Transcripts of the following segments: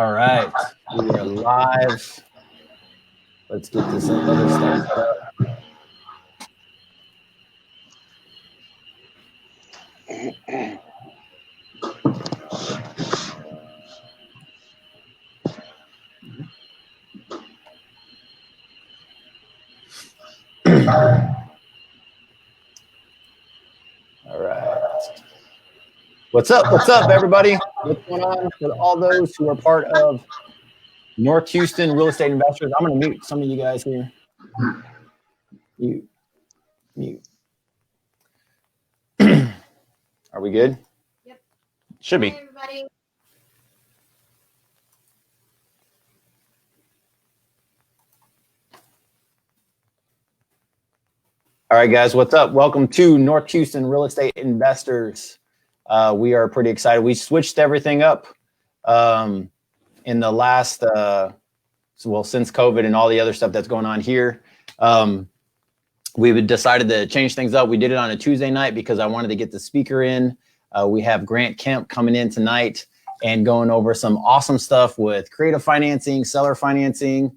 All right, we are live. Let's get this other stuff set up. All right. What's up? What's up, everybody? What's going on for all those who are part of North Houston Real Estate Investors? I'm going to mute some of you guys here. Mute. Are we good? Yep. Should be. Hi, everybody. All right, guys, what's up? Welcome to North Houston Real Estate Investors. We are pretty excited. We switched everything up in the last, since COVID and all the other stuff that's going on here. We decided to change things up. We did it on a Tuesday night because I wanted to get the speaker in. We have Grant Kemp coming in tonight and going over some awesome stuff with creative financing, seller financing.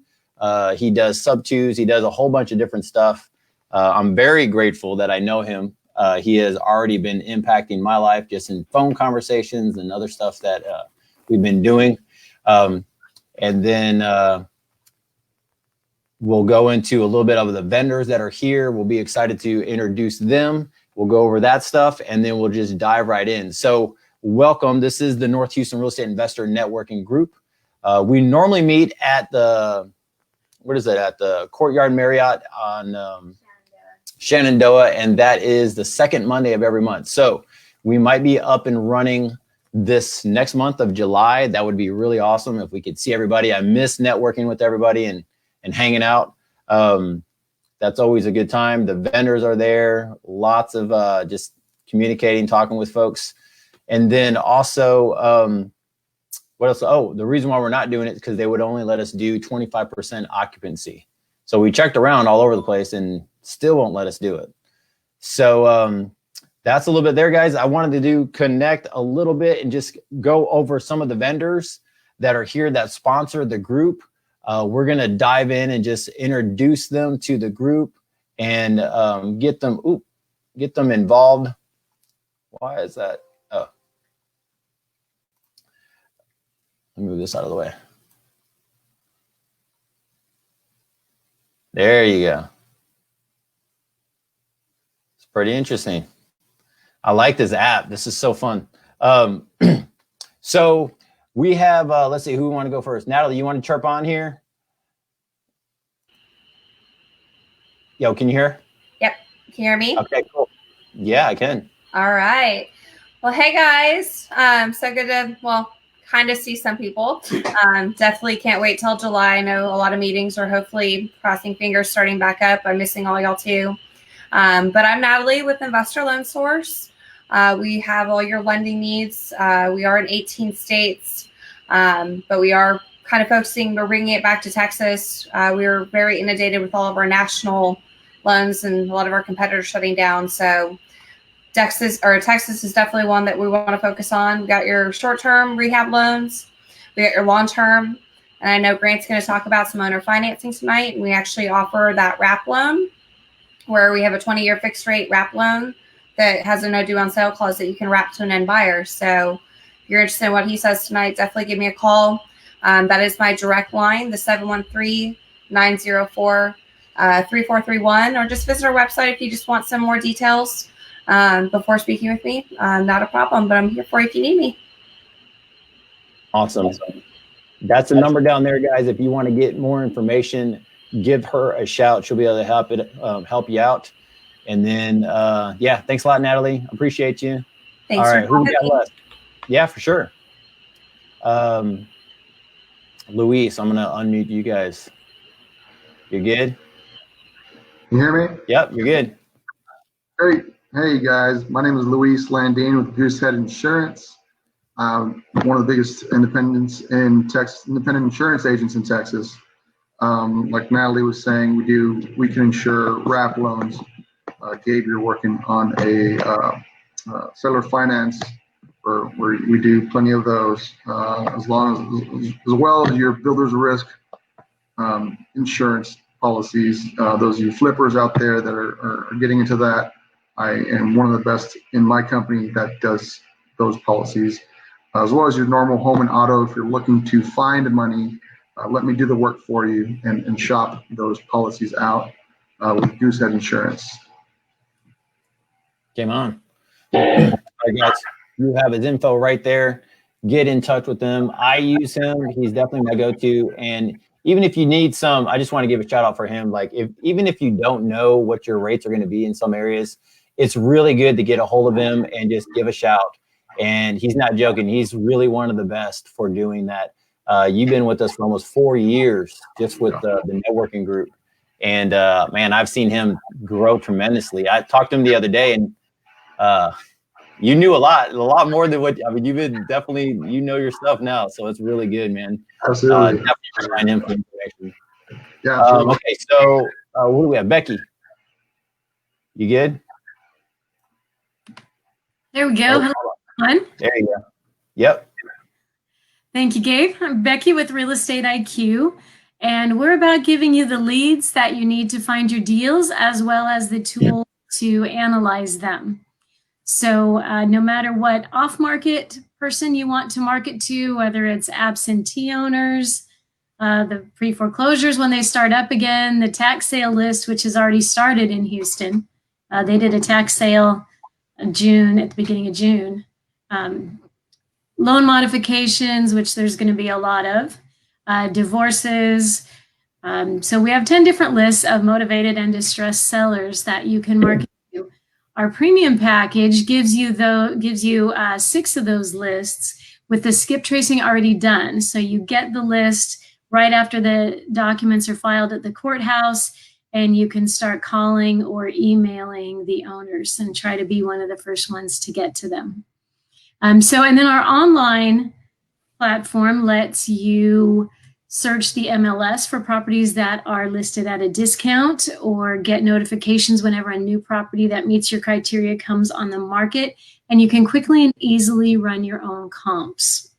He does sub-twos. He does a whole bunch of different stuff. I'm very grateful that I know him. He has already been impacting my life just in phone conversations and other stuff that we've been doing. And then we'll go into a little bit of the vendors that are here. We'll be excited to introduce them. We'll go over that stuff, and then we'll just dive right in. So welcome. This is the North Houston Real Estate Investor Networking Group. We normally meet at the, at the Courtyard Marriott on Shenandoah, and that is the second Monday of every month. So we might be up and running this next month of July. That would be really awesome if we could see everybody. I miss networking with everybody and hanging out. That's always a good time. The vendors are there, lots of just communicating, talking with folks. And then also, what else? Oh, the reason why we're not doing it is because they would only let us do 25% occupancy. So we checked around all over the place and still won't let us do it. So that's a little bit there, guys. I wanted to connect a little bit and just go over some of the vendors that are here that sponsor the group. We're going to dive in and just introduce them to the group and get them involved. Why is that? Oh, let me move this out of the way. There you go. It's pretty interesting. I like this app. This is so fun. So we have, let's see, who we want to go first? Natalie, you want to chirp on here? Yo, can you hear? Yep. Can you hear me? Okay, cool. Yeah, I can. All right. Well, hey, guys. So good to, kind of see some people. Definitely can't wait till July. I know a lot of meetings are hopefully, crossing fingers, starting back up. I'm missing all y'all too. But I'm Natalie with Investor Loan Source. We have all your lending needs. We are in 18 states, but we are kind of focusing, we're bringing it back to Texas. We're very inundated with all of our national loans and a lot of our competitors shutting down. So Texas is definitely one that we want to focus on. We got your short-term rehab loans. We got your long-term. And I know Grant's going to talk about some owner financing tonight. And we actually offer that wrap loan where we have a 20-year fixed rate wrap loan that has a no due on sale clause that you can wrap to an end buyer. So if you're interested in what he says tonight, definitely give me a call. That is my direct line, the 713-904-3431, or just visit our website if you just want some more details before speaking with me. Not a problem, but I'm here for you if you need me. Awesome. That's a number down there, guys. If you want to get more information, give her a shout. She'll be able to help you out. And then, thanks a lot, Natalie. Appreciate you. Thanks. All right, who we got left? Yeah, for sure. Luis, I'm going to unmute you guys. You good? Can you hear me? Yep, you're good. Great. Hey, guys. My name is Luis Landine with Goosehead Insurance. One of the biggest independent insurance agents in Texas. Like Natalie was saying, we can insure wrap loans. Gabe, you're working on a seller finance we do plenty of those, as well as your builder's risk insurance policies. Those of you flippers out there that are getting into that, I am one of the best in my company that does those policies, as well as your normal home and auto. If you're looking to find money, let me do the work for you and shop those policies out with Goosehead Insurance. Game on. All right, guys, you have his info right there. Get in touch with him. I use him. He's definitely my go-to. And even if you need some, I just want to give a shout out for him. Like even if you don't know what your rates are going to be in some areas, it's really good to get a hold of him and just give a shout. And he's not joking. He's really one of the best for doing that. You've been with us for almost 4 years just with the networking group. And man, I've seen him grow tremendously. I talked to him the other day, and you knew a lot more than what, I mean, you've been definitely, you know your stuff now. So it's really good, man. Absolutely. Definitely find him for information. Yeah. Absolutely. Okay. So what do we have? Becky, you good? There we go. Hello, everyone. There you go. Yep. Thank you, Gabe. I'm Becky with Real Estate IQ, and we're about giving you the leads that you need to find your deals, as well as the tool to analyze them. So no matter what off-market person you want to market to, whether it's absentee owners, the pre-foreclosures when they start up again, the tax sale list, which has already started in Houston. They did a tax sale in June, at the beginning of June. Loan modifications, which there's going to be a lot of, divorces. So we have 10 different lists of motivated and distressed sellers that you can market to. Our premium package gives you 6 of those lists with the skip tracing already done. So you get the list right after the documents are filed at the courthouse, and you can start calling or emailing the owners and try to be one of the first ones to get to them. And then our online platform lets you search the MLS for properties that are listed at a discount, or get notifications whenever a new property that meets your criteria comes on the market. And you can quickly and easily run your own comps.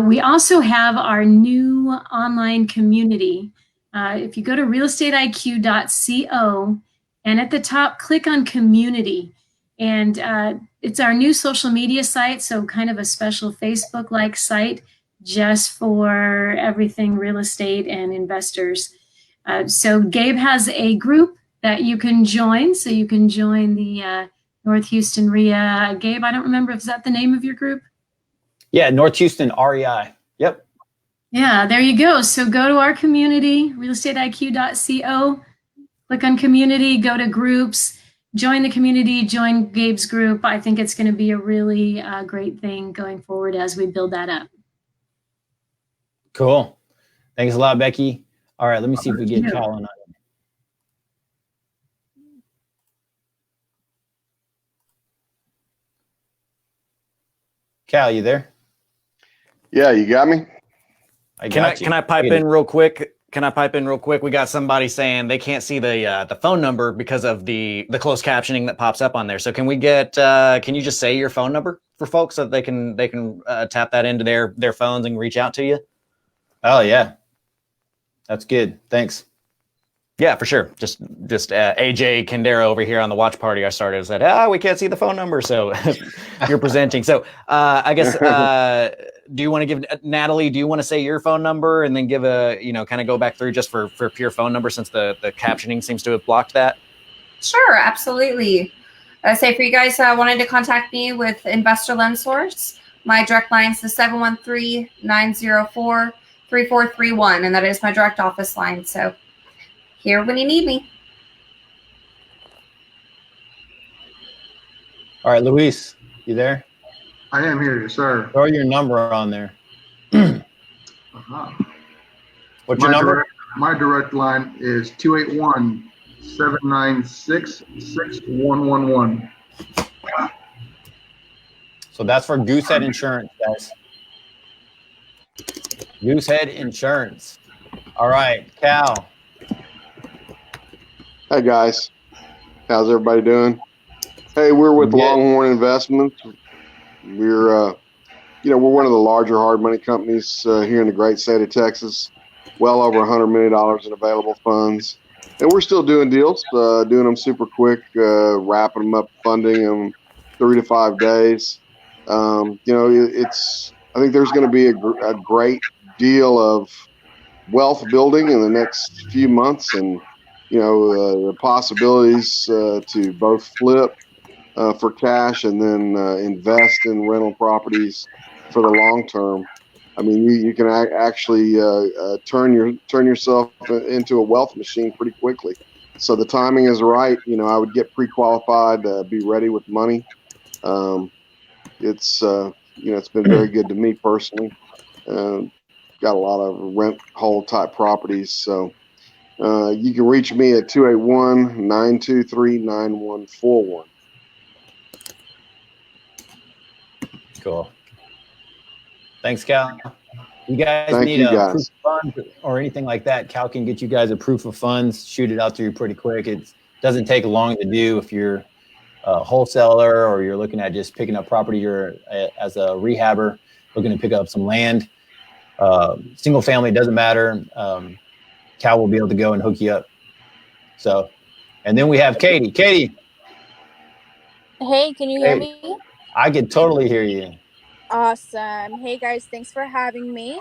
We also have our new online community. If you go to realestateiq.co, and at the top, click on community. And it's our new social media site, so kind of a special Facebook-like site just for everything real estate and investors. So Gabe has a group that you can join. So you can join the North Houston REIA. Gabe, I don't remember, is that the name of your group? Yeah, North Houston REI. Yep. Yeah, there you go. So go to our community, realestateiq.co, click on community, go to groups, join the community, join Gabe's group. I think it's going to be a really great thing going forward as we build that up. Cool. Thanks a lot, Becky. All right, let me see if we get Cal on. Cal, you there? Yeah, you got me? Can I pipe in real quick? We got somebody saying they can't see the phone number because of the closed captioning that pops up on there. So can we get can you just say your phone number for folks so that they can tap that into their phones and reach out to you? Oh yeah, that's good. Thanks. Yeah, for sure. Just AJ Kendera over here on the watch party I started said, we can't see the phone number, so you're presenting. So I guess do you want to give Natalie? Do you want to say your phone number and then give a kind of go back through just for pure phone number, since the captioning seems to have blocked that? Sure, absolutely. Say for you guys wanted to contact me with Investor Loan Source, my direct line is the 713-904-3431, and that is my direct office line. So here when you need me. All right, Luis, you there? I am here, sir. Throw your number on there. What's your number? My direct line is 281-796-6111. So that's for Goosehead Insurance, guys. Goosehead Insurance. All right, Cal. Hey guys, how's everybody doing? Hey, we're with Longhorn Investments. We're we're one of the larger hard money companies here in the great state of Texas. Well over $100 million in available funds, and we're still doing deals, doing them super quick, wrapping them up, funding them 3 to 5 days. I think there's going to be a great deal of wealth building in the next few months, and the possibilities to both flip for cash and then invest in rental properties for the long term. I mean, you can actually turn yourself into a wealth machine pretty quickly. So the timing is right. I would get pre-qualified, be ready with money. It's been very good to me personally. Got a lot of rent hold type properties. So you can reach me at 281-923-9141. Cool. Thanks, Cal. You guys Thank need you, a guys. proof of funds or anything like that, Cal can get you guys a proof of funds, shoot it out to you pretty quick. It doesn't take long to do if you're a wholesaler or you're looking at just picking up property. You're as a rehabber looking to pick up some land. Single family, doesn't matter. Cal will be able to go and hook you up. So, and then we have Katie. Katie. Hey, can you hear me? I can totally hear you. Awesome. Hey guys, thanks for having me.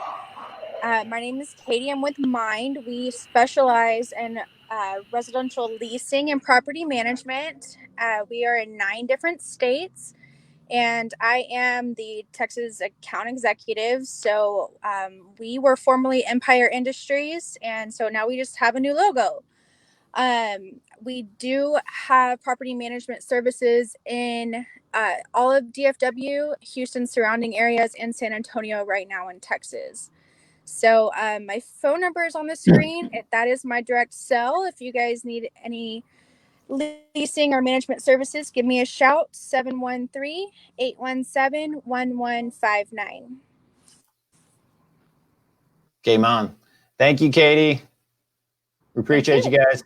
My name is Katie. I'm with Mind. We specialize in residential leasing and property management. We are in 9 different states, and I am the Texas account executive. So we were formerly Empire Industries, and so now we just have a new logo. We do have property management services in all of DFW, Houston surrounding areas, and San Antonio right now in Texas. So my phone number is on the screen. That is my direct cell. If you guys need any leasing or management services, give me a shout, 713-817-1159. Game on. Thank you, Katie. We appreciate you guys.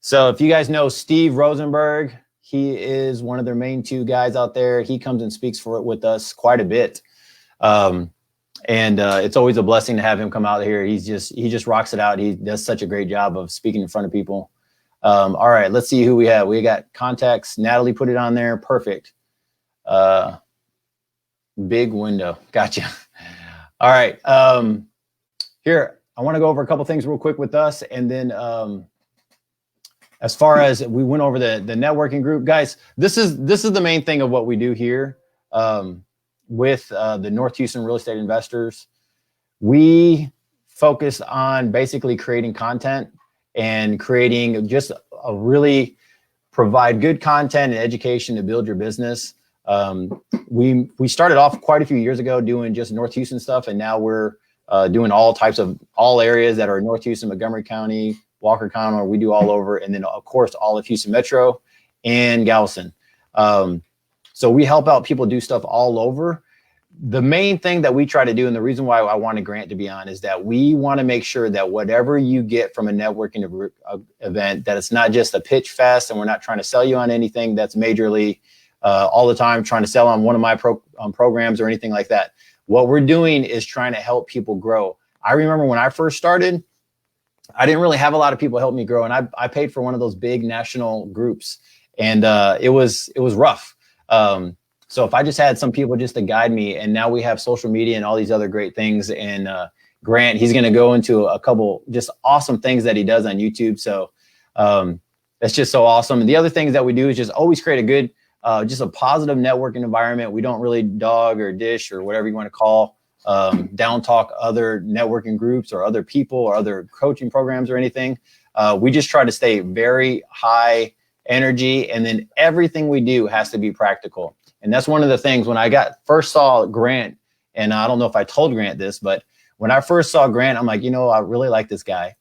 So if you guys know Steve Rosenberg, he is one of their main 2 guys out there. He comes and speaks with us quite a bit. And it's always a blessing to have him come out here. He just rocks it out. He does such a great job of speaking in front of people. All right, let's see who we have. We got contacts. Natalie put it on there. Perfect. Big window. Gotcha. All right. Here, I want to go over a couple things real quick with us. And then as far as we went over the networking group, guys, this is the main thing of what we do here with the North Houston real estate investors. We focus on basically creating content and creating just a really provide good content and education to build your business. We started off quite a few years ago doing just North Houston stuff, and now we're doing all areas that are North Houston, Montgomery County, Walker County, we do all over, and then of course all of Houston Metro and Galveston. So we help out people do stuff all over. The main thing that we try to do, and the reason why I wanted Grant to be on, is that we want to make sure that whatever you get from a networking event, that it's not just a pitch fest, and we're not trying to sell you on anything that's majorly all the time trying to sell on one of my programs or anything like that. What we're doing is trying to help people grow. I remember when I first started, I didn't really have a lot of people help me grow, and I paid for one of those big national groups, and it was rough. So if I just had some people just to guide me, and now we have social media and all these other great things, and Grant, he's going to go into a couple just awesome things that he does on YouTube. So that's just so awesome. And the other things that we do is just always create a good, just a positive networking environment. We don't really dog or dish or whatever you want to call, down talk other networking groups or other people or other coaching programs or anything. We just try to stay very high energy, and then everything we do has to be practical. And that's one of the things when I first saw Grant, and I don't know if I told Grant this, but when I first saw Grant, I'm like, I really like this guy.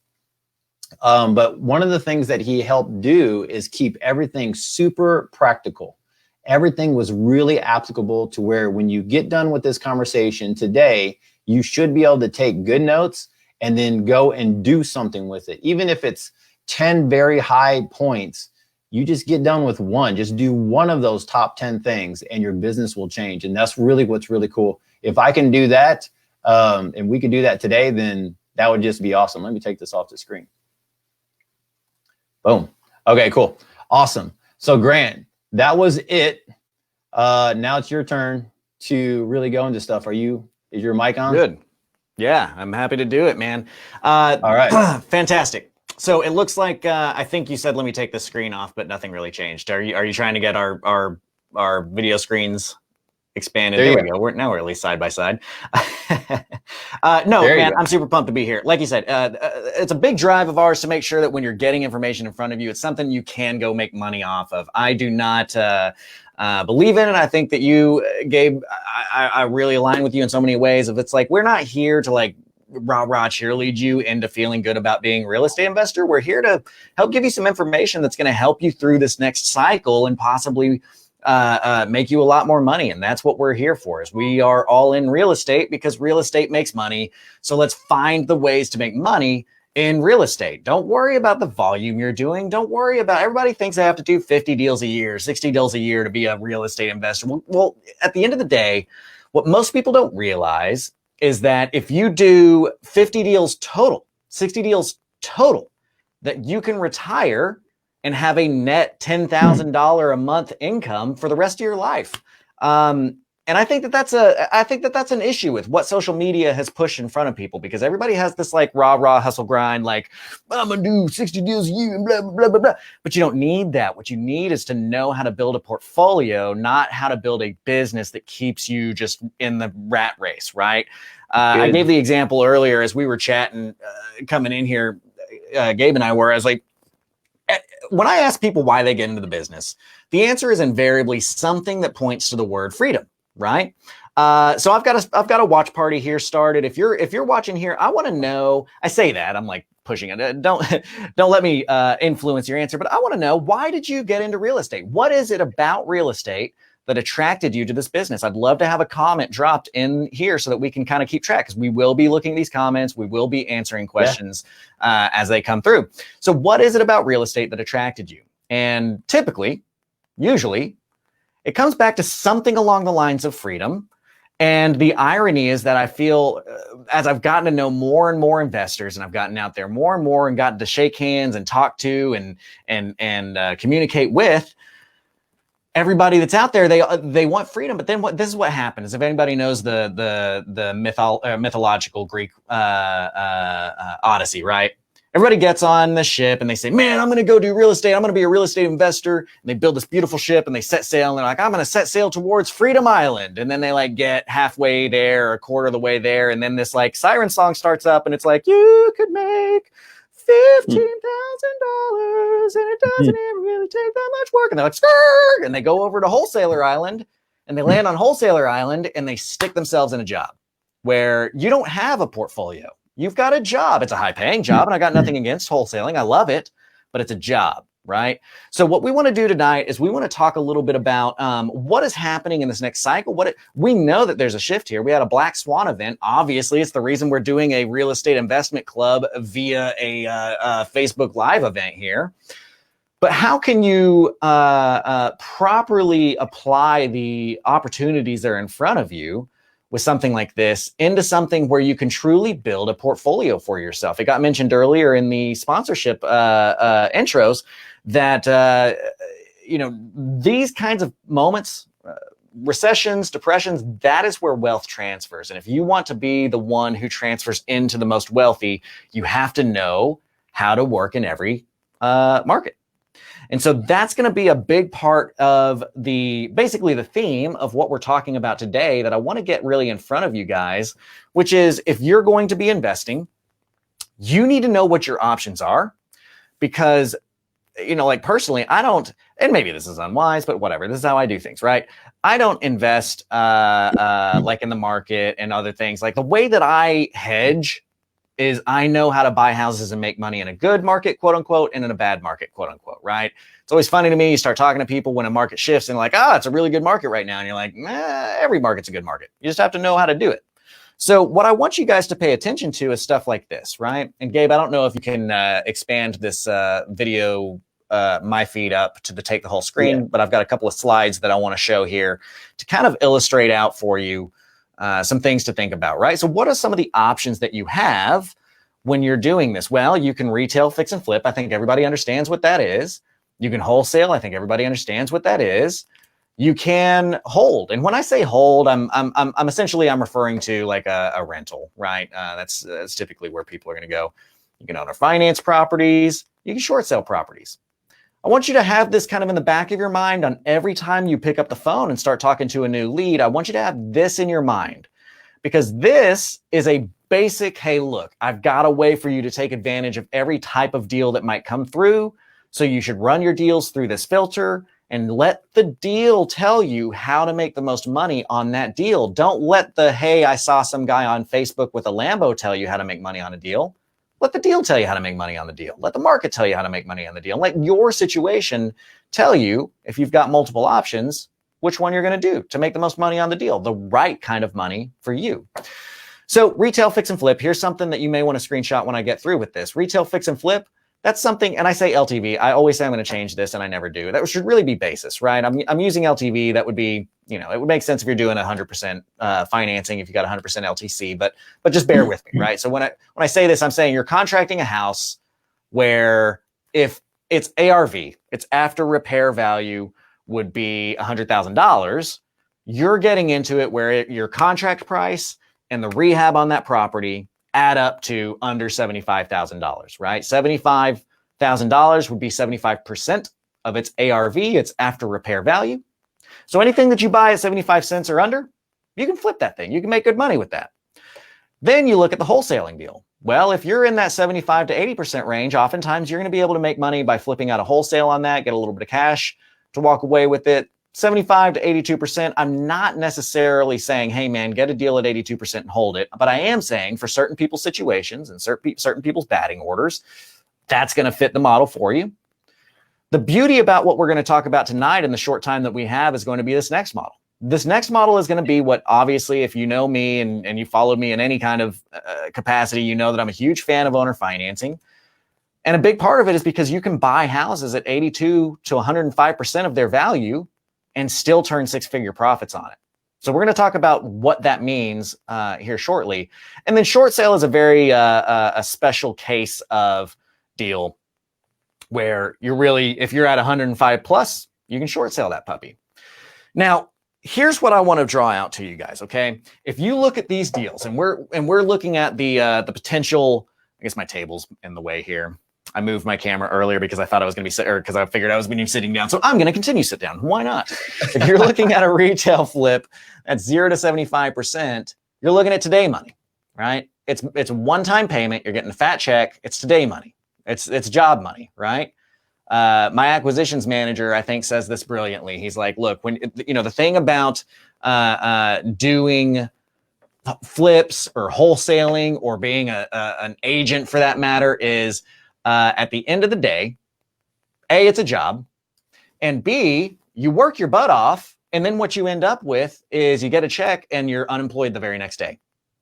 But one of the things that he helped do is keep everything super practical. Everything was really applicable to where when you get done with this conversation today, you should be able to take good notes and then go and do something with it. Even if it's 10 very high points, You just get done with one. Just do one of those top 10 things and your business will change. And that's really what's really cool. If I can do that, and we can do that today, then that would just be awesome. Let me take this off the screen. Boom. Okay, cool. Awesome. So Grant, that was it. Now it's your turn to really go into stuff. Is your mic on? Good. Yeah, I'm happy to do it, man. All right. Fantastic. So it looks like I think you said let me take the screen off, but nothing really changed. Are you trying to get our video screens expanded? There we go. Now we're at least side by side. No, man, I'm super pumped to be here. Like you said, it's a big drive of ours to make sure that when you're getting information in front of you, it's something you can go make money off of. I do not believe in it. I think that you, Gabe, I really align with you in so many ways. If it's like, we're not here to like rah cheerlead you into feeling good about being a real estate investor. We're here to help give you some information that's going to help you through this next cycle and possibly make you a lot more money. And that's what we're here for, is we are all in real estate because real estate makes money. So let's find the ways to make money in real estate. Don't worry about the volume you're doing. Don't worry about, everybody thinks they have to do 50 deals a year, 60 deals a year to be a real estate investor. Well, at the end of the day, what most people don't realize is that if you do 50 deals total, 60 deals total, that you can retire and have a net $10,000 a month income for the rest of your life. And I think that that's an issue with what social media has pushed in front of people, because everybody has this like rah hustle grind, like I'm gonna do 60 deals a year and blah, blah, blah, blah. But you don't need that. What you need is to know how to build a portfolio, not how to build a business that keeps you just in the rat race, right? I gave the example earlier as we were chatting, coming in here, Gabe and I were, I was like, when I ask people why they get into the business, the answer is invariably something that points to the word freedom, right? So I've got a watch party here started. If you're watching here, I want to know, I say that, I'm like pushing it. Don't let me influence your answer, but I want to know, why did you get into real estate? What is it about real estate that attracted you to this business? I'd love to have a comment dropped in here so that we can kind of keep track, because we will be looking at these comments. We will be answering questions as they come through. So what is it about real estate that attracted you? And typically, usually, it comes back to something along the lines of freedom. And the irony is that I feel, as I've gotten to know more and more investors, and I've gotten out there more and more and gotten to shake hands and talk to and communicate with, everybody that's out there, they want freedom. But then this is what happens. If anybody knows the mythological Greek Odyssey, right? Everybody gets on the ship and they say, man, I'm going to go do real estate. I'm going to be a real estate investor. And they build this beautiful ship and they set sail. And they're like, I'm going to set sail towards Freedom Island. And then they like get halfway there, or a quarter of the way there. And then this like siren song starts up and it's like, you could make $15,000 and it doesn't even really take that much work. And they're like, skrr! And they go over to Wholesaler Island and they land on Wholesaler Island and they stick themselves in a job where you don't have a portfolio. You've got a job. It's a high paying job, and I got nothing against wholesaling. I love it, but it's a job, right? So what we want to do tonight is we want to talk a little bit about what is happening in this next cycle. We know that there's a shift here. We had a Black Swan event. Obviously, it's the reason we're doing a real estate investment club via a Facebook Live event here. But how can you properly apply the opportunities that are in front of you with something like this into something where you can truly build a portfolio for yourself? It got mentioned earlier in the sponsorship intros that, these kinds of moments, recessions, depressions, that is where wealth transfers. And if you want to be the one who transfers into the most wealthy, you have to know how to work in every market. And so that's going to be a big part of basically the theme of what we're talking about today that I want to get really in front of you guys, which is, if you're going to be investing, you need to know what your options are, because, like personally, I don't, and maybe this is unwise, but whatever, this is how I do things, right? I don't invest like in the market and other things. Like the way that I hedge is I know how to buy houses and make money in a good market, quote unquote, and in a bad market, quote unquote, right? It's always funny to me. You start talking to people when a market shifts and like, it's a really good market right now. And you're like, every market's a good market. You just have to know how to do it. So what I want you guys to pay attention to is stuff like this, right? And Gabe, I don't know if you can expand this video my feed up to take the whole screen, but I've got a couple of slides that I want to show here to kind of illustrate out for you some things to think about, right? So what are some of the options that you have when you're doing this? Well, you can retail, fix and flip. I think everybody understands what that is. You can wholesale. I think everybody understands what that is. You can hold. And when I say hold, I'm essentially referring to like a rental, right? That's typically where people are going to go. You can own or finance properties. You can short sell properties. I want you to have this kind of in the back of your mind on every time you pick up the phone and start talking to a new lead. I want you to have this in your mind, because this is a basic, hey, look, I've got a way for you to take advantage of every type of deal that might come through. So you should run your deals through this filter and let the deal tell you how to make the most money on that deal. Don't let the, hey, I saw some guy on Facebook with a Lambo tell you how to make money on a deal. Let the deal tell you how to make money on the deal. Let the market tell you how to make money on the deal. Let your situation tell you, if you've got multiple options, which one you're going to do to make the most money on the deal, the right kind of money for you. So retail, fix and flip. Here's something that you may want to screenshot when I get through with this. Retail, fix and flip. That's something, and I say LTV. I always say I'm going to change this, and I never do. That should really be basis, right? I'm using LTV. That would be, it would make sense if you're doing 100% financing, if you got 100% LTC, but just bear with me, right? So when I say this, I'm saying you're contracting a house where if its ARV, its after repair value would be $100,000, you're getting into it where your contract price and the rehab on that property add up to under $75,000, right? $75,000 would be 75% of its ARV, its after repair value. So anything that you buy at 75 cents or under, you can flip that thing. You can make good money with that. Then you look at the wholesaling deal. Well, if you're in that 75 to 80% range, oftentimes you're going to be able to make money by flipping out a wholesale on that, get a little bit of cash to walk away with it. 75 to 82%, I'm not necessarily saying, hey man, get a deal at 82% and hold it. But I am saying for certain people's situations and certain people's batting orders, that's going to fit the model for you. The beauty about what we're going to talk about tonight in the short time that we have is going to be this next model. This next model is going to be what, obviously, if you know me and you followed me in any kind of capacity, you know that I'm a huge fan of owner financing. And a big part of it is because you can buy houses at 82 to 105% of their value and still turn six-figure profits on it. So we're going to talk about what that means here shortly. And then short sale is a very a special case of deal where you're really, if you're at 105 plus, you can short sale that puppy. Now, here's what I want to draw out to you guys, okay? If you look at these deals, and we're looking at the potential, I guess my table's in the way here. I moved my camera earlier because I thought I was going to be, or because I figured I was going to be sitting down. So I'm going to continue to sit down. Why not? If you're looking at a retail flip at 0 to 75%, you're looking at today money, right? It's a one-time payment. You're getting a fat check. It's today money. It's job money, right? My acquisitions manager, I think, says this brilliantly. He's like, look, when the thing about doing flips or wholesaling or being an agent for that matter is at the end of the day, A, it's a job, and B, you work your butt off, and then what you end up with is you get a check and you're unemployed the very next day.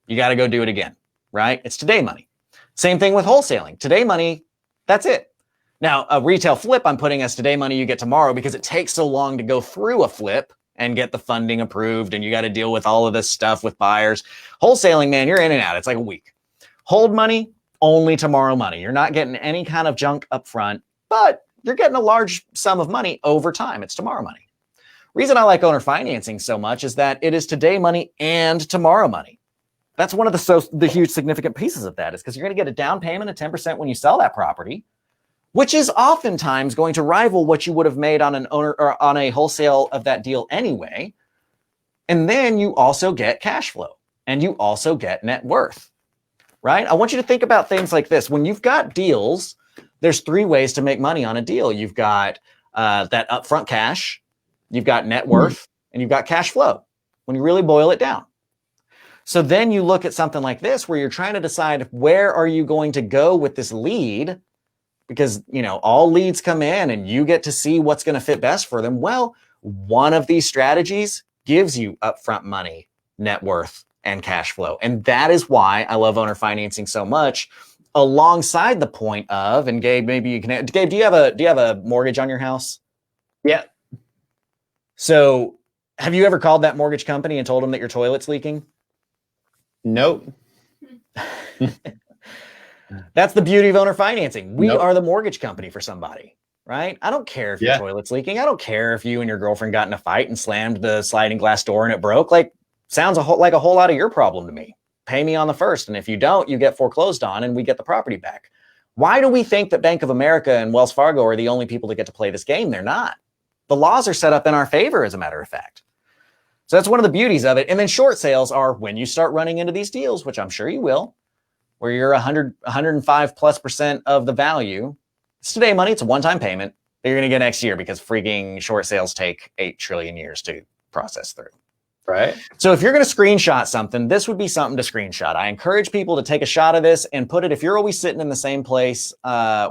You got to go do it again, right? It's today money. Same thing with wholesaling. Today money, that's it. Now, a retail flip I'm putting as today money you get tomorrow because it takes so long to go through a flip and get the funding approved, and you got to deal with all of this stuff with buyers. Wholesaling, man, you're in and out. It's like a week. Hold money, only tomorrow money. You're not getting any kind of junk up front, but you're getting a large sum of money over time. It's tomorrow money. Reason I like owner financing so much is that it is today money and tomorrow money. That's one of the huge significant pieces of that is because you're going to get a down payment of 10% when you sell that property, which is oftentimes going to rival what you would have made on an owner or on a wholesale of that deal anyway. And then you also get cash flow and you also get net worth. Right? I want you to think about things like this. When you've got deals, there's three ways to make money on a deal. You've got that upfront cash, you've got net worth, and you've got cash flow when you really boil it down. So then you look at something like this where you're trying to decide where are you going to go with this lead because, all leads come in and you get to see what's going to fit best for them. Well, one of these strategies gives you upfront money, net worth, and cash flow. And that is why I love owner financing so much. alongside the point of, and Gabe, maybe you can, Gabe, do you have a mortgage on your house? Yeah. So have you ever called that mortgage company and told them that your toilet's leaking? Nope. That's the beauty of owner financing. We Nope. are the mortgage company for somebody, right? I don't care if your toilet's leaking. I don't care if you and your girlfriend got in a fight and slammed the sliding glass door and it broke. Like, sounds like a whole lot of your problem to me. Pay me on the first. And if you don't, you get foreclosed on and we get the property back. Why do we think that Bank of America and Wells Fargo are the only people that get to play this game? They're not. The laws are set up in our favor, as a matter of fact. So that's one of the beauties of it. And then short sales are when you start running into these deals, which I'm sure you will, where you're 105+% of the value. It's today money. It's a one-time payment that you're going to get next year because freaking short sales take 8 trillion years to process through. Right. So if you're going to screenshot something, this would be something to screenshot. I encourage people to take a shot of this and put it, if you're always sitting in the same place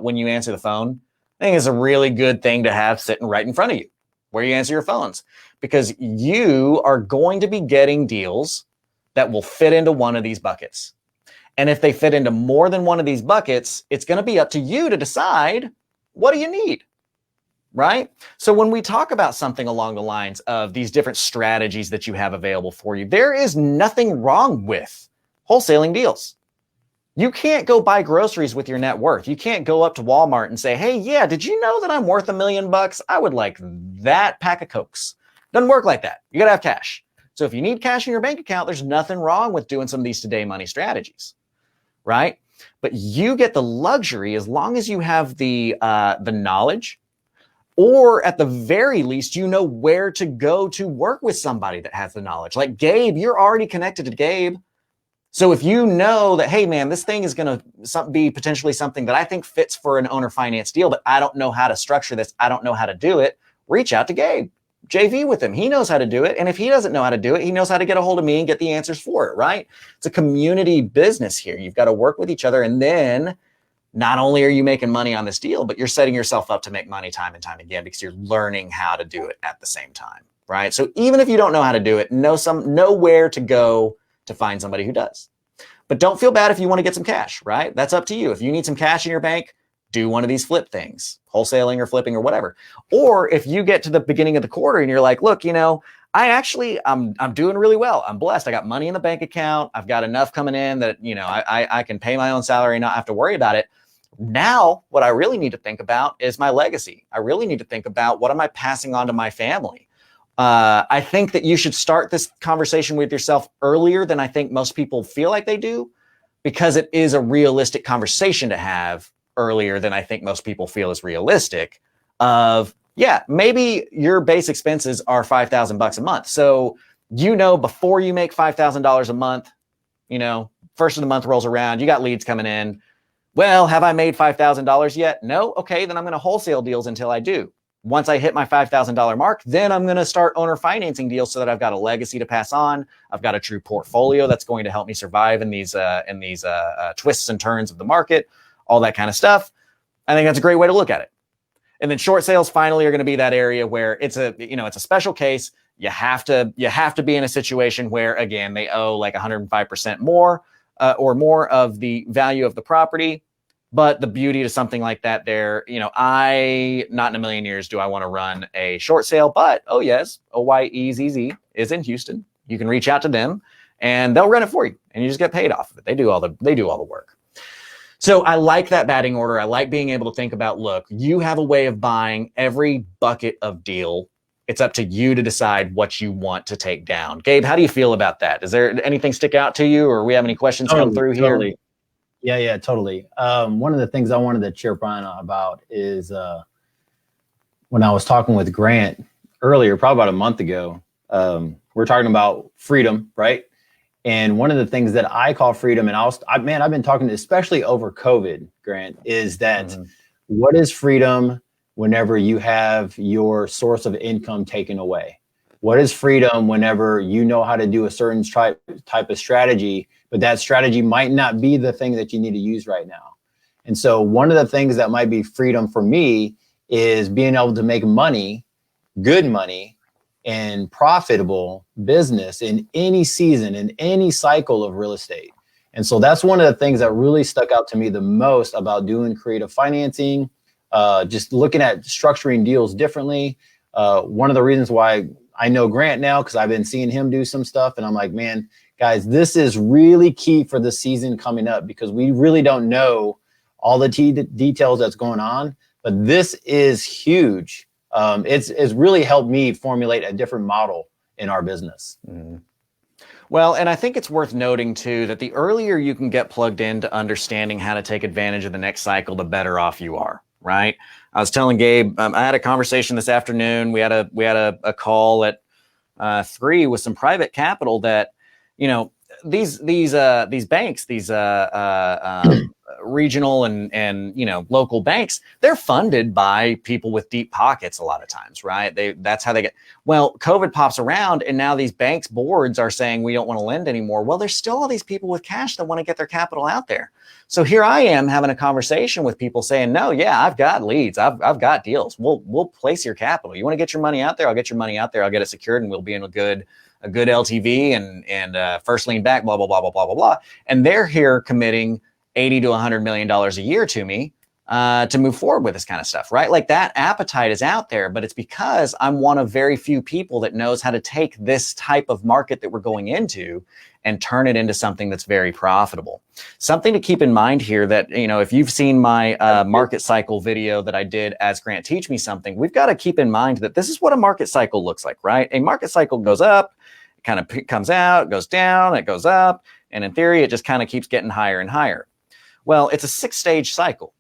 when you answer the phone, I think it's a really good thing to have sitting right in front of you where you answer your phones, because you are going to be getting deals that will fit into one of these buckets. And if they fit into more than one of these buckets, it's going to be up to you to decide, what do you need? Right? So when we talk about something along the lines of these different strategies that you have available for you, there is nothing wrong with wholesaling deals. You can't go buy groceries with your net worth. You can't go up to Walmart and say, hey, yeah, did you know that I'm worth $1 million? I would like that pack of Cokes. Doesn't work like that. You got to have cash. So if you need cash in your bank account, there's nothing wrong with doing some of these today money strategies, right? But you get the luxury as long as you have the knowledge, or at the very least, you know where to go to work with somebody that has the knowledge. Like Gabe, you're already connected to Gabe. So if you know that, hey, man, this thing is going to be potentially something that I think fits for an owner finance deal, but I don't know how to structure this, I don't know how to do it, reach out to Gabe. JV with him. He knows how to do it. And if he doesn't know how to do it, he knows how to get a hold of me and get the answers for it, right? It's a community business here. You've got to work with each other. And then not only are you making money on this deal, but you're setting yourself up to make money time and time again because you're learning how to do it at the same time, right? So even if you don't know how to do it, know where to go to find somebody who does. But don't feel bad if you want to get some cash, right? That's up to you. If you need some cash in your bank, do one of these flip things, wholesaling or flipping or whatever. Or if you get to the beginning of the quarter and you're like, look, you know, I'm doing really well. I'm blessed. I got money in the bank account. I've got enough coming in that, you know, I can pay my own salary and not have to worry about it. Now, what I really need to think about is my legacy. I really need to think about what am I passing on to my family? I think that you should start this conversation with yourself earlier than I think most people feel like they do, because it is a realistic conversation to have earlier than I think most people feel is realistic. Of, yeah, maybe your base expenses are $5,000 a month. So, you know, before you make $5,000 a month, you know, first of the month rolls around, you got leads coming in. Well, have I made $5,000 yet? No. Okay, then I'm going to wholesale deals until I do. Once I hit my $5,000 mark, then I'm going to start owner financing deals so that I've got a legacy to pass on. I've got a true portfolio that's going to help me survive in these twists and turns of the market, all that kind of stuff. I think that's a great way to look at it. And then short sales finally are going to be that area where it's a special case. You have to be in a situation where, again, they owe like 105% more or more of the value of the property. But the beauty to something like that there, you know, not in a million years do I want to run a short sale, but oh yes, OYEZZ is in Houston. You can reach out to them and they'll run it for you and you just get paid off of it. They do all the work. So I like that batting order. I like being able to think about, look, you have a way of buying every bucket of deal. It's up to you to decide what you want to take down. Gabe, how do you feel about that? Does there anything stick out to you, or we have any questions come through here? Yeah, totally. One of the things I wanted to cheer Brian about is when I was talking with Grant earlier, probably about a month ago, we're talking about freedom, right? And one of the things that I call freedom, and I've been talking, especially over COVID, Grant, is that what is freedom whenever you have your source of income taken away? What is freedom whenever you know how to do a certain type of strategy, but that strategy might not be the thing that you need to use right now? And so one of the things that might be freedom for me is being able to make money, good money, and profitable business in any season, in any cycle of real estate. And so that's one of the things that really stuck out to me the most about doing creative financing, just looking at structuring deals differently. One of the reasons why I know Grant now, because I've been seeing him do some stuff, and I'm like, man, guys, this is really key for the season coming up, because we really don't know all the details that's going on, but this is huge. It's really helped me formulate a different model in our business. Mm-hmm. Well, and I think it's worth noting too that the earlier you can get plugged into understanding how to take advantage of the next cycle, the better off you are, right? I was telling Gabe, I had a conversation this afternoon. We had a call at 3 with some private capital that, you know, these banks, these regional and you know, local banks, they're funded by people with deep pockets a lot of times, right? That's how they get. Well, COVID pops around, and now these banks boards are saying we don't want to lend anymore. Well, there's still all these people with cash that want to get their capital out there. So here I am having a conversation with people saying, no, yeah, I've got leads, I've got deals. We'll place your capital. You want to get your money out there? I'll get your money out there. I'll get it secured, and we'll be in a good LTV and first lien back, blah, blah, blah, blah, blah, blah, blah. And they're here committing $80 to $100 million a year to me to move forward with this kind of stuff, right? Like, that appetite is out there, but it's because I'm one of very few people that knows how to take this type of market that we're going into and turn it into something that's very profitable. Something to keep in mind here that, you know, if you've seen my market cycle video that I did as Grant Teach Me Something, we've got to keep in mind that this is what a market cycle looks like, right? A market cycle goes up, it kind of comes out, goes down, it goes up, and in theory, it just kind of keeps getting higher and higher. Well, it's a 6-stage cycle.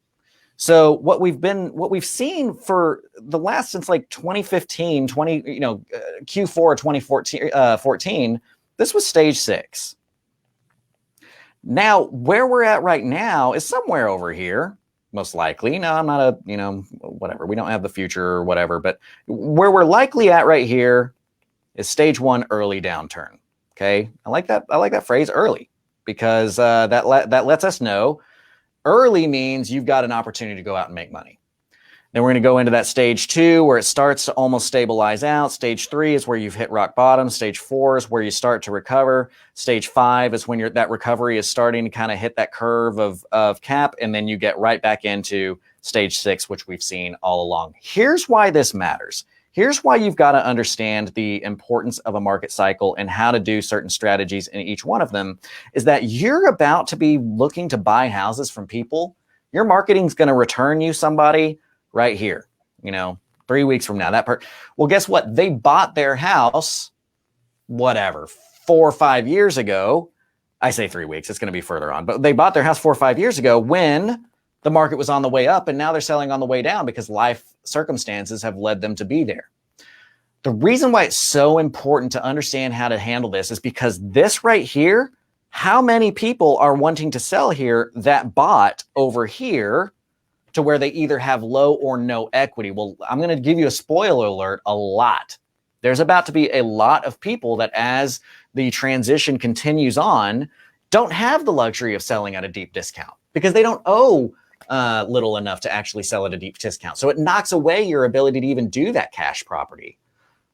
So what we've seen for the last, since like 2015, Q4 2014, this was stage 6. Now, where we're at right now is somewhere over here, most likely. Now, I'm not whatever. We don't have the future or whatever, but where we're likely at right here is stage 1, early downturn. Okay. I like that phrase, early, because that lets us know early means you've got an opportunity to go out and make money. Then we're going to go into that stage 2 where it starts to almost stabilize out. Stage 3 is where you've hit rock bottom. Stage 4 is where you start to recover. Stage 5 is when that recovery is starting to kind of hit that curve of cap. And then you get right back into stage 6, which we've seen all along. Here's why this matters. Here's why you've got to understand the importance of a market cycle and how to do certain strategies in each one of them, is that you're about to be looking to buy houses from people. Your marketing's going to return you somebody right here, 3 weeks from now. Well, guess what? They bought their house, 4 or 5 years ago. I say 3 weeks, it's going to be further on, but they bought their house 4 or 5 years ago when the market was on the way up, and now they're selling on the way down because life circumstances have led them to be there. The reason why it's so important to understand how to handle this is because this right here, how many people are wanting to sell here that bought over here to where they either have low or no equity? Well, I'm going to give you a spoiler alert, a lot. There's about to be a lot of people that, as the transition continues on, don't have the luxury of selling at a deep discount because they don't owe little enough to actually sell at a deep discount. So it knocks away your ability to even do that cash property,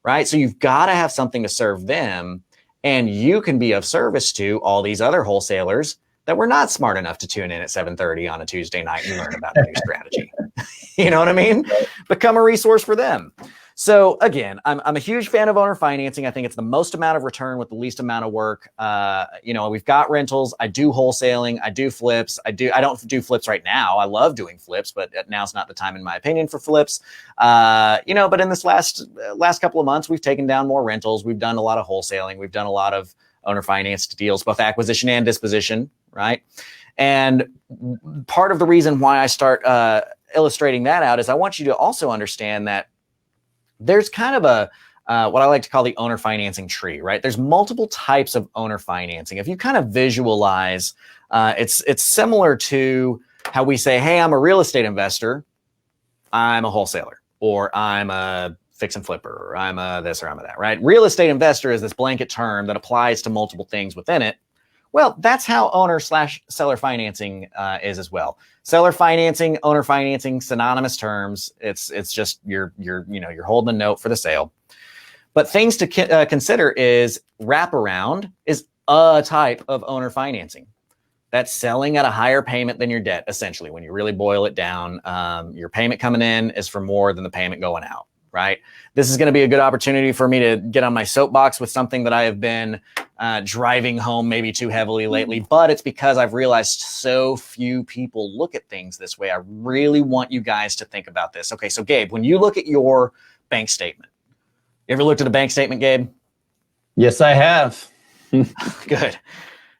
right? So you've got to have something to serve them, and you can be of service to all these other wholesalers that were not smart enough to tune in at 7:30 on a Tuesday night and learn about a new strategy. You know what I mean? Become a resource for them. So again, I'm a huge fan of owner financing. I think it's the most amount of return with the least amount of work. We've got rentals. I do wholesaling. I do flips. I don't do flips right now. I love doing flips, but now's not the time, in my opinion, for flips. But in this last couple of months, we've taken down more rentals. We've done a lot of wholesaling. We've done a lot of owner financed deals, both acquisition and disposition, right? And part of the reason why I start illustrating that out is I want you to also understand that there's kind of a what I like to call the owner financing tree, right? There's multiple types of owner financing. If you kind of visualize, it's similar to how we say, hey, I'm a real estate investor, I'm a wholesaler, or I'm a fix and flipper, or I'm a this, or I'm a that, right? Real estate investor is this blanket term that applies to multiple things within it. Well, that's how owner/seller financing is as well. Seller financing, owner financing, synonymous terms. It's just you're holding a note for the sale. But things to consider is wraparound is a type of owner financing. that's selling at a higher payment than your debt. Essentially, when you really boil it down, your payment coming in is for more than the payment going out, right? This is going to be a good opportunity for me to get on my soapbox with something that I have been driving home maybe too heavily lately, but it's because I've realized so few people look at things this way. I really want you guys to think about this. Okay, so Gabe, when you look at your bank statement, you ever looked at a bank statement, Gabe? Yes, I have. Good.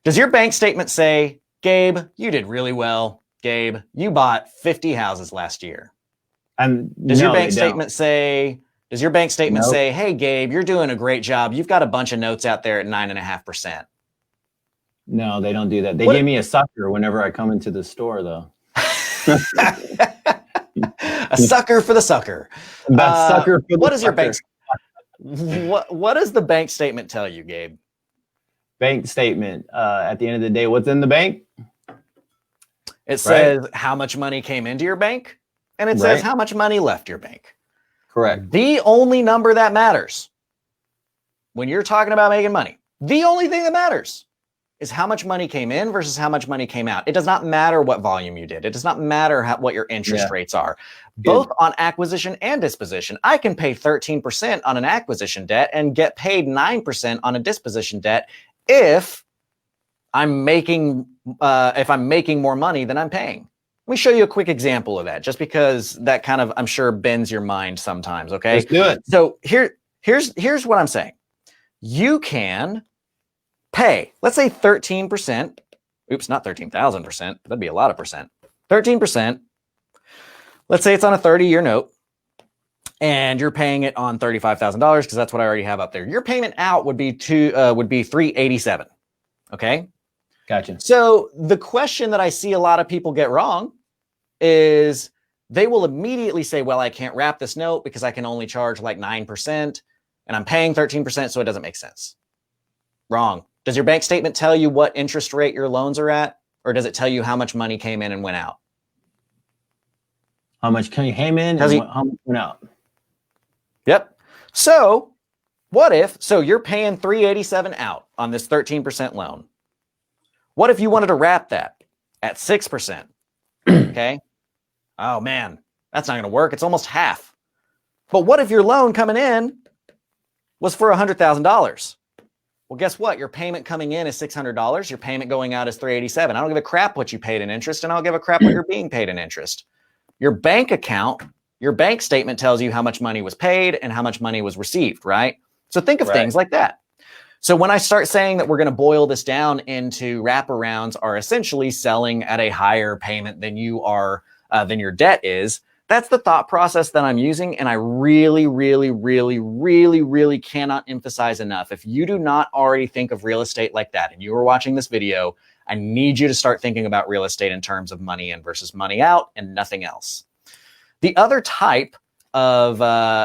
Does your bank statement say, Gabe, you did really well. Gabe, you bought 50 houses last year? Does your bank statement say, hey, Gabe, you're doing a great job. You've got a bunch of notes out there at 9.5%. No, they don't do that. They give me a sucker whenever I come into the store, though. A sucker for the sucker. Sucker for the what is your sucker. bank? What does the bank statement tell you, Gabe? Bank statement. At the end of the day, what's in the bank? It says how much money came into your bank, and it says how much money left your bank. Correct. The only number that matters when you're talking about making money, the only thing that matters is how much money came in versus how much money came out. It does not matter what volume you did. It does not matter what your interest rates are, both on acquisition and disposition. I can pay 13% on an acquisition debt and get paid 9% on a disposition debt if I'm making more money than I'm paying. Let me show you a quick example of that, just because that kind of, I'm sure, bends your mind sometimes. Okay, let's do it. So here's what I'm saying. You can pay, let's say 13%. Oops, not 13,000%. That'd be a lot of percent. 13%. Let's say it's on a 30-year note, and you're paying it on $35,000 because that's what I already have up there. Your payment out would be $387. Okay. Gotcha. So the question that I see a lot of people get wrong is they will immediately say, well, I can't wrap this note because I can only charge like 9% and I'm paying 13%, so it doesn't make sense. Wrong. Does your bank statement tell you what interest rate your loans are at, or does it tell you how much money came in and went out? How much came in and how much went out? Yep. So what if, so you're paying $387 out on this 13% loan. What if you wanted to wrap that at 6%? Okay. Oh man, that's not going to work. It's almost half. But what if your loan coming in was for $100,000? Well, guess what? Your payment coming in is $600. Your payment going out is $387. I don't give a crap what you paid in interest, and I don't give a crap what you're being paid in interest. Your bank account, your bank statement tells you how much money was paid and how much money was received, right? So think of things like that. So when I start saying that we're going to boil this down into wraparounds are essentially selling at a higher payment than you are, than your debt is, that's the thought process that I'm using. And I really, really, really, really, really cannot emphasize enough. If you do not already think of real estate like that, and you are watching this video, I need you to start thinking about real estate in terms of money in versus money out and nothing else. The other type of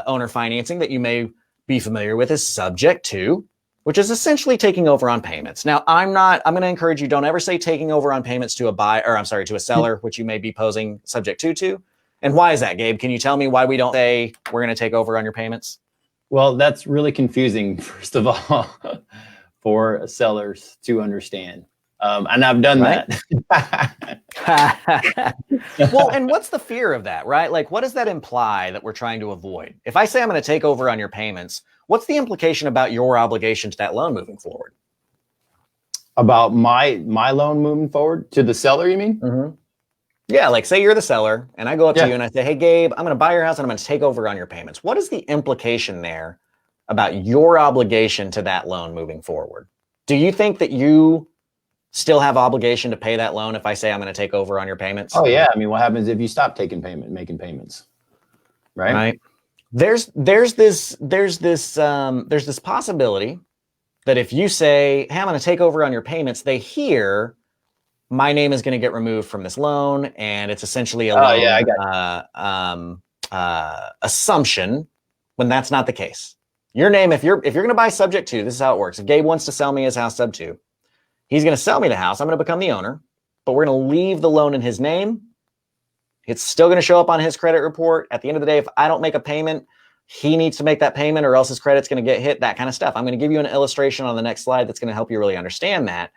owner financing that you may be familiar with is subject to, which is essentially taking over on payments. Now, I'm going to encourage you, don't ever say taking over on payments to to a seller, which you may be posing subject to. And why is that, Gabe? Can you tell me why we don't say we're going to take over on your payments? Well, that's really confusing, first of all, for sellers to understand. And I've done that. Well, and what's the fear of that, right? Like, what does that imply that we're trying to avoid? If I say I'm going to take over on your payments, what's the implication about your obligation to that loan moving forward? About my loan moving forward to the seller, you mean? Mm-hmm. Yeah, like say you're the seller and I go up to you and I say, hey, Gabe, I'm going to buy your house and I'm going to take over on your payments. What is the implication there about your obligation to that loan moving forward? Do you think that you still have obligation to pay that loan if I say I'm going to take over on your payments? Oh yeah. I mean, what happens if you stop making payments? Right. There's this possibility that if you say, hey, I'm going to take over on your payments, they hear my name is going to get removed from this loan, and it's essentially a assumption when that's not the case. Your name, if you're going to buy subject to, this is how it works. If Gabe wants to sell me his house sub to, he's going to sell me the house. I'm going to become the owner, but we're going to leave the loan in his name. It's still going to show up on his credit report. At the end of the day, if I don't make a payment, he needs to make that payment or else his credit's going to get hit, that kind of stuff. I'm going to give you an illustration on the next slide that's going to help you really understand that.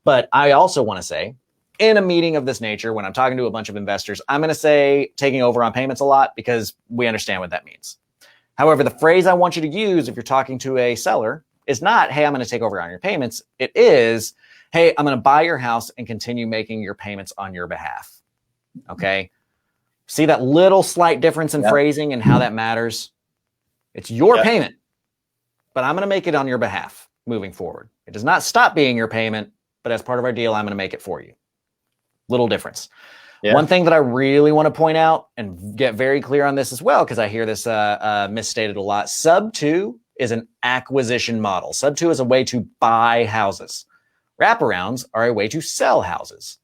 But I also want to say in a meeting of this nature, when I'm talking to a bunch of investors, I'm going to say taking over on payments a lot because we understand what that means. However, the phrase I want you to use if you're talking to a seller is not, hey, I'm going to take over on your payments. It is, hey, I'm going to buy your house and continue making your payments on your behalf. Okay. See that little slight difference in phrasing and how that matters? It's your payment, but I'm going to make it on your behalf moving forward. It does not stop being your payment, but as part of our deal, I'm going to make it for you. Little difference. One thing that I really want to point out and get very clear on this as well, because I hear this misstated a lot. Sub 2 is an acquisition model. Sub 2 is a way to buy houses. Wraparounds are a way to sell houses.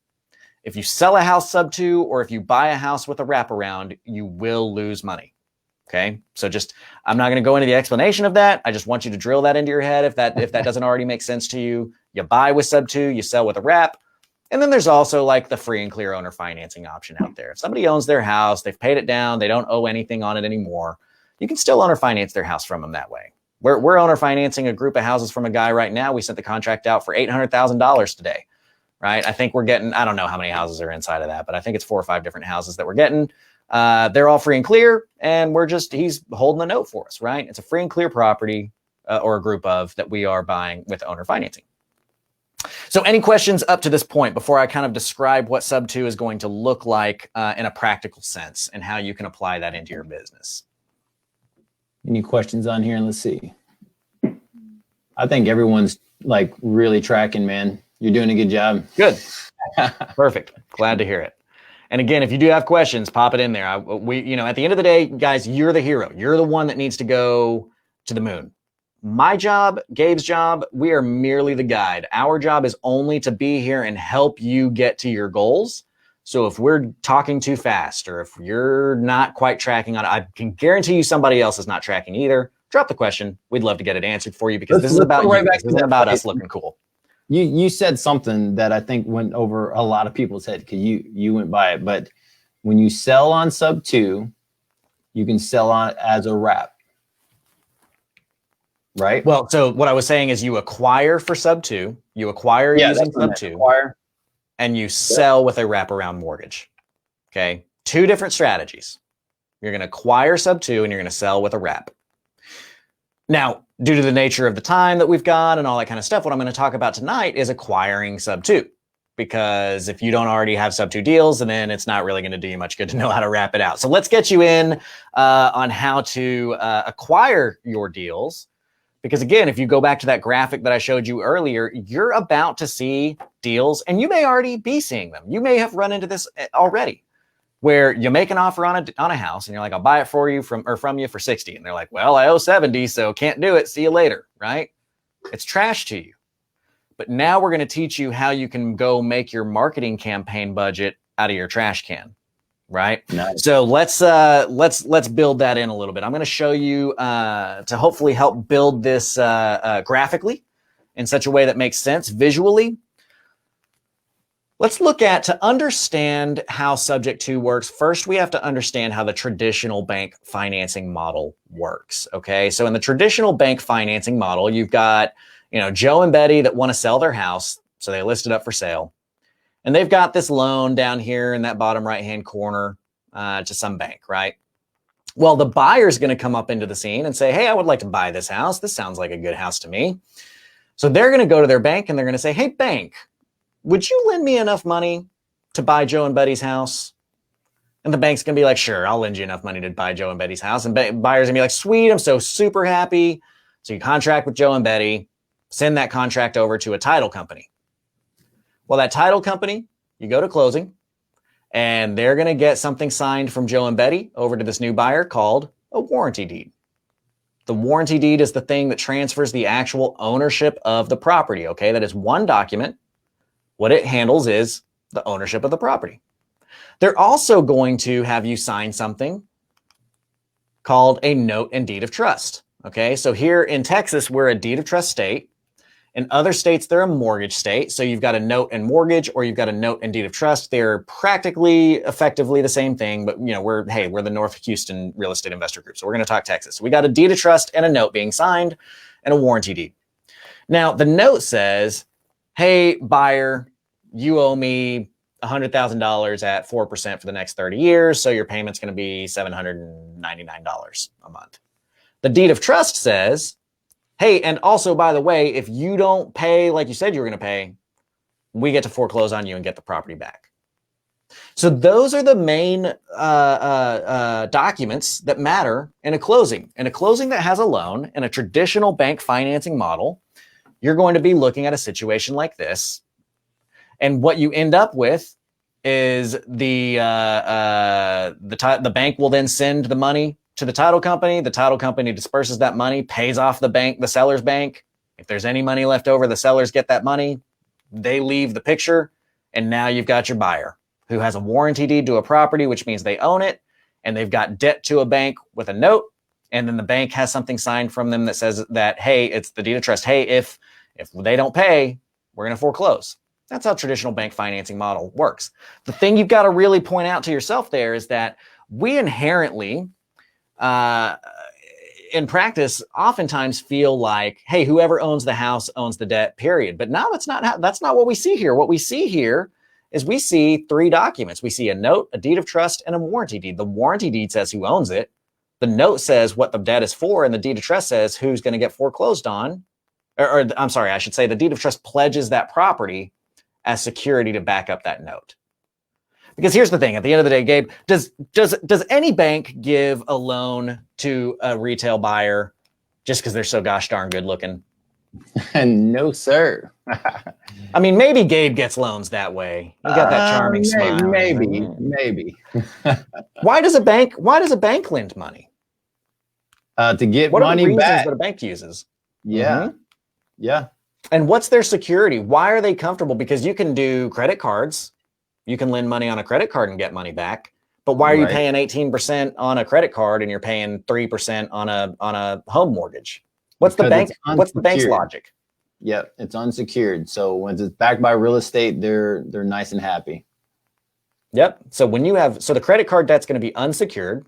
If you sell a house sub 2 or if you buy a house with a wraparound, you will lose money. Okay. So I'm not going to go into the explanation of that. I just want you to drill that into your head. If that doesn't already make sense to you, you buy with sub 2, you sell with a wrap. And then there's also like the free and clear owner financing option out there. If somebody owns their house, they've paid it down, they don't owe anything on it anymore, you can still owner finance their house from them that way. We're owner financing a group of houses from a guy right now. We sent the contract out for $800,000 today, right? I think we're getting, I don't know how many houses are inside of that, but I think it's 4 or 5 different houses that we're getting. They're all free and clear, and he's holding a note for us, right? It's a free and clear property or a group of that we are buying with owner financing. So any questions up to this point before I kind of describe what sub 2 is going to look like in a practical sense and how you can apply that into your business? Any questions on here? Let's see. I think everyone's like really tracking, man. You're doing a good job. Good. Perfect. Glad to hear it. And again, if you do have questions, pop it in there. At the end of the day, guys, you're the hero. You're the one that needs to go to the moon. My job, Gabe's job, we are merely the guide. Our job is only to be here and help you get to your goals. So if we're talking too fast or if you're not quite tracking on it, I can guarantee you somebody else is not tracking either. Drop the question. We'd love to get it answered for you because this is about you. This isn't about us looking cool. You said something that I think went over a lot of people's head because you went by it. But when you sell on sub 2, you can sell on it as a wrap. Right. Well, so what I was saying is you acquire for sub 2, you acquire using sub 2, and you sell with a wraparound mortgage. Okay. 2 different strategies. You're going to acquire sub 2 and you're going to sell with a wrap. Now, due to the nature of the time that we've got and all that kind of stuff, what I'm going to talk about tonight is acquiring sub 2. Because if you don't already have sub 2 deals, then it's not really going to do you much good to know how to wrap it out. So let's get you in on how to acquire your deals. Because again, if you go back to that graphic that I showed you earlier, you're about to see deals and you may already be seeing them. You may have run into this already where you make an offer on a house and you're like, I'll buy it for you from you for 60. And they're like, well, I owe 70, so can't do it. See you later, right? It's trash to you. But now we're going to teach you how you can go make your marketing campaign budget out of your trash can. Right. Nice. So let's build that in a little bit. I'm going to show you to hopefully help build this graphically in such a way that makes sense visually. Let's look at to understand how subject to works. First, we have to understand how the traditional bank financing model works. OK, so in the traditional bank financing model, you've got, Joe and Betty that want to sell their house. So they list it up for sale. And they've got this loan down here in that bottom right-hand corner to some bank, right? Well, the buyer's going to come up into the scene and say, hey, I would like to buy this house. This sounds like a good house to me. So they're going to go to their bank and they're going to say, hey, bank, would you lend me enough money to buy Joe and Betty's house? And the bank's going to be like, sure, I'll lend you enough money to buy Joe and Betty's house. And buyer's going to be like, sweet, I'm so super happy. So you contract with Joe and Betty, send that contract over to a title company. Well, that title company, you go to closing and they're going to get something signed from Joe and Betty over to this new buyer called a warranty deed. The warranty deed is the thing that transfers the actual ownership of the property. Okay, that is one document. What it handles is the ownership of the property. They're also going to have you sign something called a note and deed of trust. Okay, so here in Texas, we're a deed of trust state. In other states, they're a mortgage state. So you've got a note and mortgage, or you've got a note and deed of trust. They're practically, effectively the same thing, but we're the North Houston Real Estate Investor Group. So we're going to talk Texas. So we got a deed of trust and a note being signed and a warranty deed. Now the note says, hey, buyer, you owe me $100,000 at 4% for the next 30 years. So your payment's going to be $799 a month. The deed of trust says, hey, and also, by the way, if you don't pay like you said you were going to pay, we get to foreclose on you and get the property back. So those are the main documents that matter in a closing. In a closing that has a loan in a traditional bank financing model, you're going to be looking at a situation like this. And what you end up with is the bank will then send the money to the title company. The title company disperses that money, pays off the seller's bank. If there's any money left over, the sellers get that money. They leave the picture. And now you've got your buyer who has a warranty deed to a property, which means they own it. And they've got debt to a bank with a note. And then the bank has something signed from them that says that, hey, it's the deed of trust. Hey, if they don't pay, we're going to foreclose. That's how traditional bank financing model works. The thing you've got to really point out to yourself there is that we inherently, in practice, oftentimes feel like, hey, whoever owns the house owns the debt, period. But no, that's not what we see here. What we see here is we see three documents. We see a note, a deed of trust, and a warranty deed. The warranty deed says who owns it. The note says what the debt is for, and the deed of trust says who's going to get foreclosed on. Or I'm sorry, I should say the deed of trust pledges that property as security to back up that note. Because here's the thing, at the end of the day, Gabe, does any bank give a loan to a retail buyer just because they're so gosh darn good looking? No, sir. I mean, maybe Gabe gets loans that way. You got that charming smile. Maybe. Why does a bank lend money? To get What money are the reasons back. that a bank uses? Yeah. Mhm. Yeah. And what's their security? Why are they comfortable? Because you can do credit cards. You can lend money on a credit card and get money back. But why are you paying 18% on a credit card and you're paying 3% on a home mortgage? What's the bank's logic? Yep, it's unsecured. So when it's backed by real estate, they're nice and happy. Yep. So the credit card debt's going to be unsecured.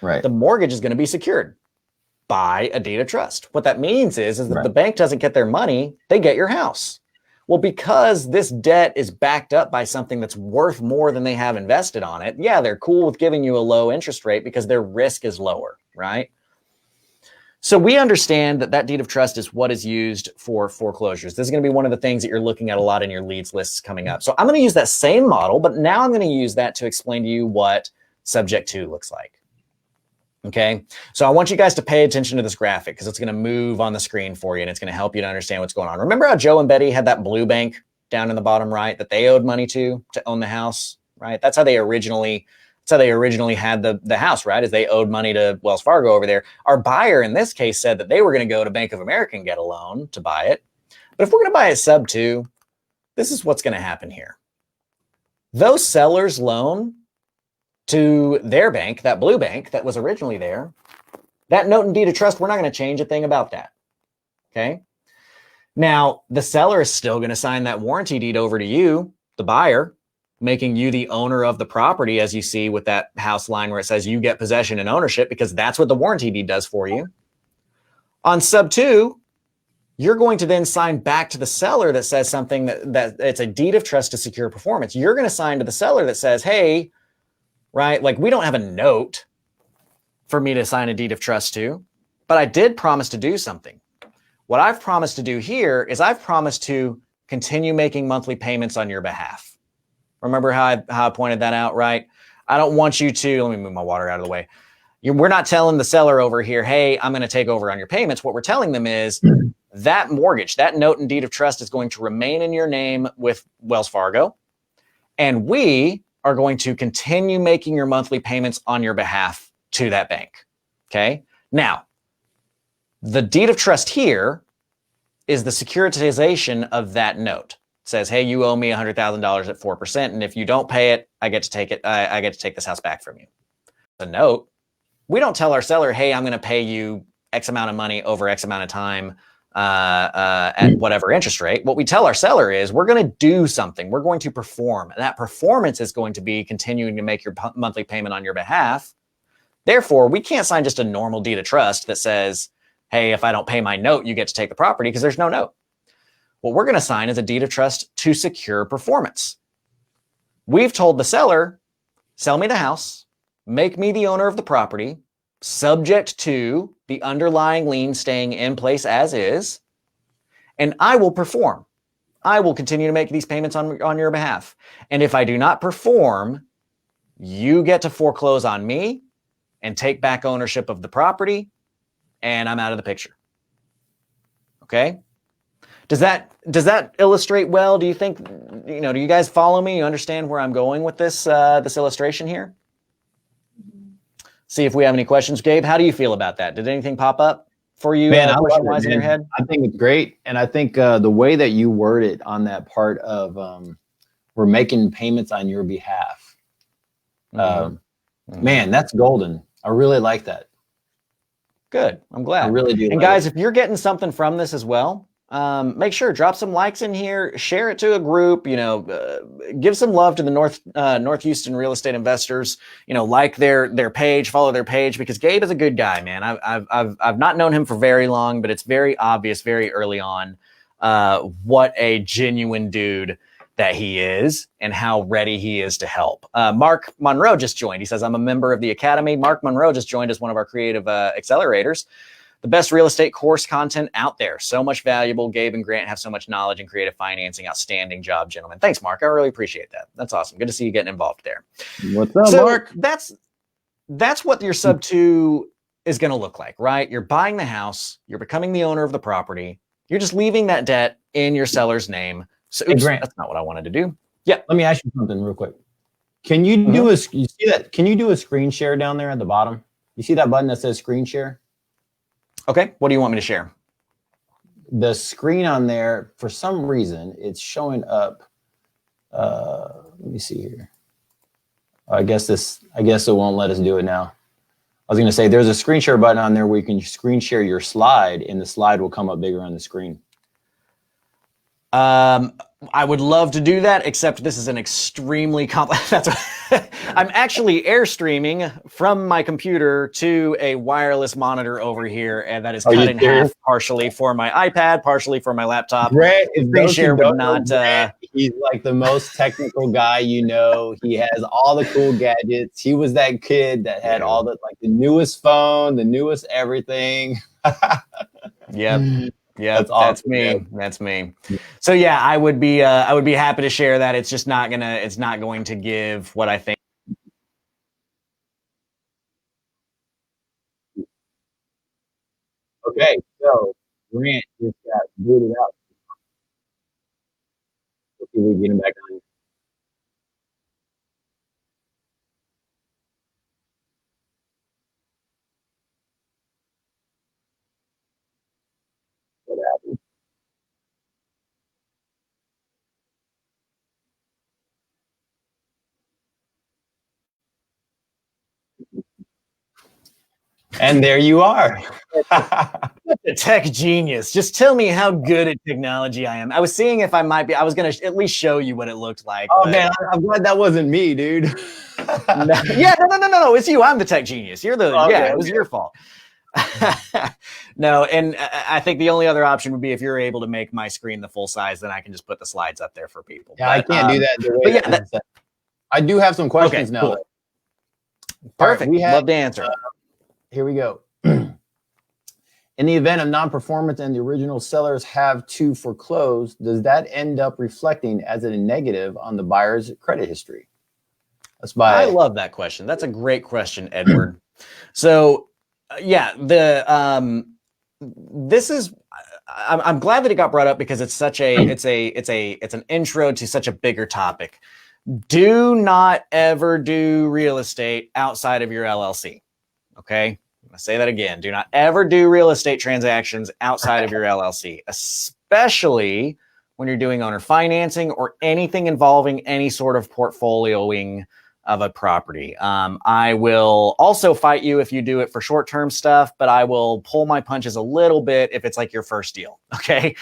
Right. The mortgage is going to be secured by a deed of trust. What that means is that the bank doesn't get their money, they get your house. Well, because this debt is backed up by something that's worth more than they have invested on it, yeah, they're cool with giving you a low interest rate because their risk is lower, right? So we understand that deed of trust is what is used for foreclosures. This is going to be one of the things that you're looking at a lot in your leads lists coming up. So I'm going to use that same model, but now I'm going to use that to explain to you what subject to looks like. Okay, so I want you guys to pay attention to this graphic because it's going to move on the screen for you and it's going to help you to understand what's going on. Remember how Joe and Betty had that blue bank down in the bottom right that they owed money to own the house, right? That's how they originally had the house, right? Is they owed money to Wells Fargo over there. Our buyer in this case said that they were going to go to Bank of America and get a loan to buy it. But if we're going to buy it sub 2, this is what's going to happen here. Those sellers loan to their bank, that blue bank that was originally there, that note and deed of trust, we're not going to change a thing about that. Okay. Now, the seller is still going to sign that warranty deed over to you, the buyer, making you the owner of the property, as you see with that house line where it says you get possession and ownership, because that's what the warranty deed does for you. On sub 2, you're going to then sign back to the seller that says something that it's a deed of trust to secure performance. You're going to sign to the seller that says, hey, right? Like, we don't have a note for me to sign a deed of trust to, but I did promise to do something. What I've promised to do here is I've promised to continue making monthly payments on your behalf. Remember how I pointed that out, right? I don't want you to, let me move my water out of the way. We're not telling the seller over here, hey, I'm going to take over on your payments. What we're telling them is that mortgage, that note and deed of trust is going to remain in your name with Wells Fargo. And we are going to continue making your monthly payments on your behalf to that bank. Okay. Now, the deed of trust here is the securitization of that note. It says, hey, you owe me $100,000 at 4%. And if you don't pay it, I get to take it. I get to take this house back from you. The note, we don't tell our seller, hey, I'm going to pay you X amount of money over X amount of time at whatever interest rate. What we tell our seller is we're going to do something. We're going to perform. And that performance is going to be continuing to make your monthly payment on your behalf. Therefore, we can't sign just a normal deed of trust that says, hey, if I don't pay my note, you get to take the property, because there's no note. What we're going to sign is a deed of trust to secure performance. We've told the seller, sell me the house, make me the owner of the property, subject to the underlying lien staying in place as is, and I will perform. I will continue to make these payments on your behalf. And if I do not perform, you get to foreclose on me and take back ownership of the property, and I'm out of the picture. Okay? Does that illustrate well? Do you think, do you guys follow me? You understand where I'm going with this this illustration here? See if we have any questions. Gabe, how do you feel about that? Did anything pop up for you question-wise in your head? I think it's great. And I think the way that you word it on that part of we're making payments on your behalf. Man, that's golden. I really like that. Good. I'm glad. I really do. And guys, if you're getting something from this as well, make sure drop some likes in here, share it to a group, give some love to the North Houston real estate investors, like their page, follow their page, because Gabe is a good guy, man. I've not known him for very long, but it's very obvious very early on what a genuine dude that he is and how ready he is to help. Mark Monroe just joined. He says, I'm a member of the Academy. Mark Monroe just joined as one of our creative accelerators. The best real estate course content out there. So much valuable. Gabe and Grant have so much knowledge in creative financing. Outstanding job, gentlemen. Thanks, Mark. I really appreciate that. That's awesome. Good to see you getting involved there. What's up, Mark? That's what your sub 2 is going to look like, right? You're buying the house. You're becoming the owner of the property. You're just leaving that debt in your seller's name. So Hey, Grant, that's not what I wanted to do. Yeah. Let me ask you something real quick. Can you do you see that? Can you do a screen share down there at the bottom? You see that button that says screen share? Okay. What do you want me to share? The screen on there, for some reason, it's showing up. Let me see here. I guess it won't let us do it now. I was going to say there's a screen share button on there where you can screen share your slide, and the slide will come up bigger on the screen. I would love to do that, except this is an extremely complex. I'm actually Airstreaming from my computer to a wireless monitor over here, and that is cut in half, partially for my iPad, partially for my laptop. Grant, screen share would not. He's like the most technical guy you know. He has all the cool gadgets. He was that kid that had all the the newest phone, the newest everything. Yep. Yeah, that's awesome, me. man. That's me. So yeah, I would be happy to share that. It's just not going to give what I think. Okay, so Grant just got booted out. Let's see if we can get him back on. What happened? And there you are. A tech genius. Just tell me how good at technology I am. I was seeing if I might be. I was going to at least show you what it looked like. Oh man, I'm glad that wasn't me, dude. No. It's you. I'm the tech genius. You're the it was your fault. No, and I think the only other option would be if you're able to make my screen the full size, then I can just put the slides up there for people. Yeah, but, I can't do that. I do have some questions now. Cool. Perfect. Right, love to answer. Here we go. In the event of non-performance and the original sellers have to foreclose, does that end up reflecting as a negative on the buyer's credit history? I love that question. That's a great question, Edward. So, this is. I'm glad that it got brought up because it's such a it's an intro to such a bigger topic. Do not ever do real estate outside of your LLC. Okay, I'm gonna say that again. Do not ever do real estate transactions outside of your LLC, especially when you're doing owner financing or anything involving any sort of portfolioing of a property. I will also fight you if you do it for short-term stuff, but I will pull my punches a little bit if it's like your first deal. Okay,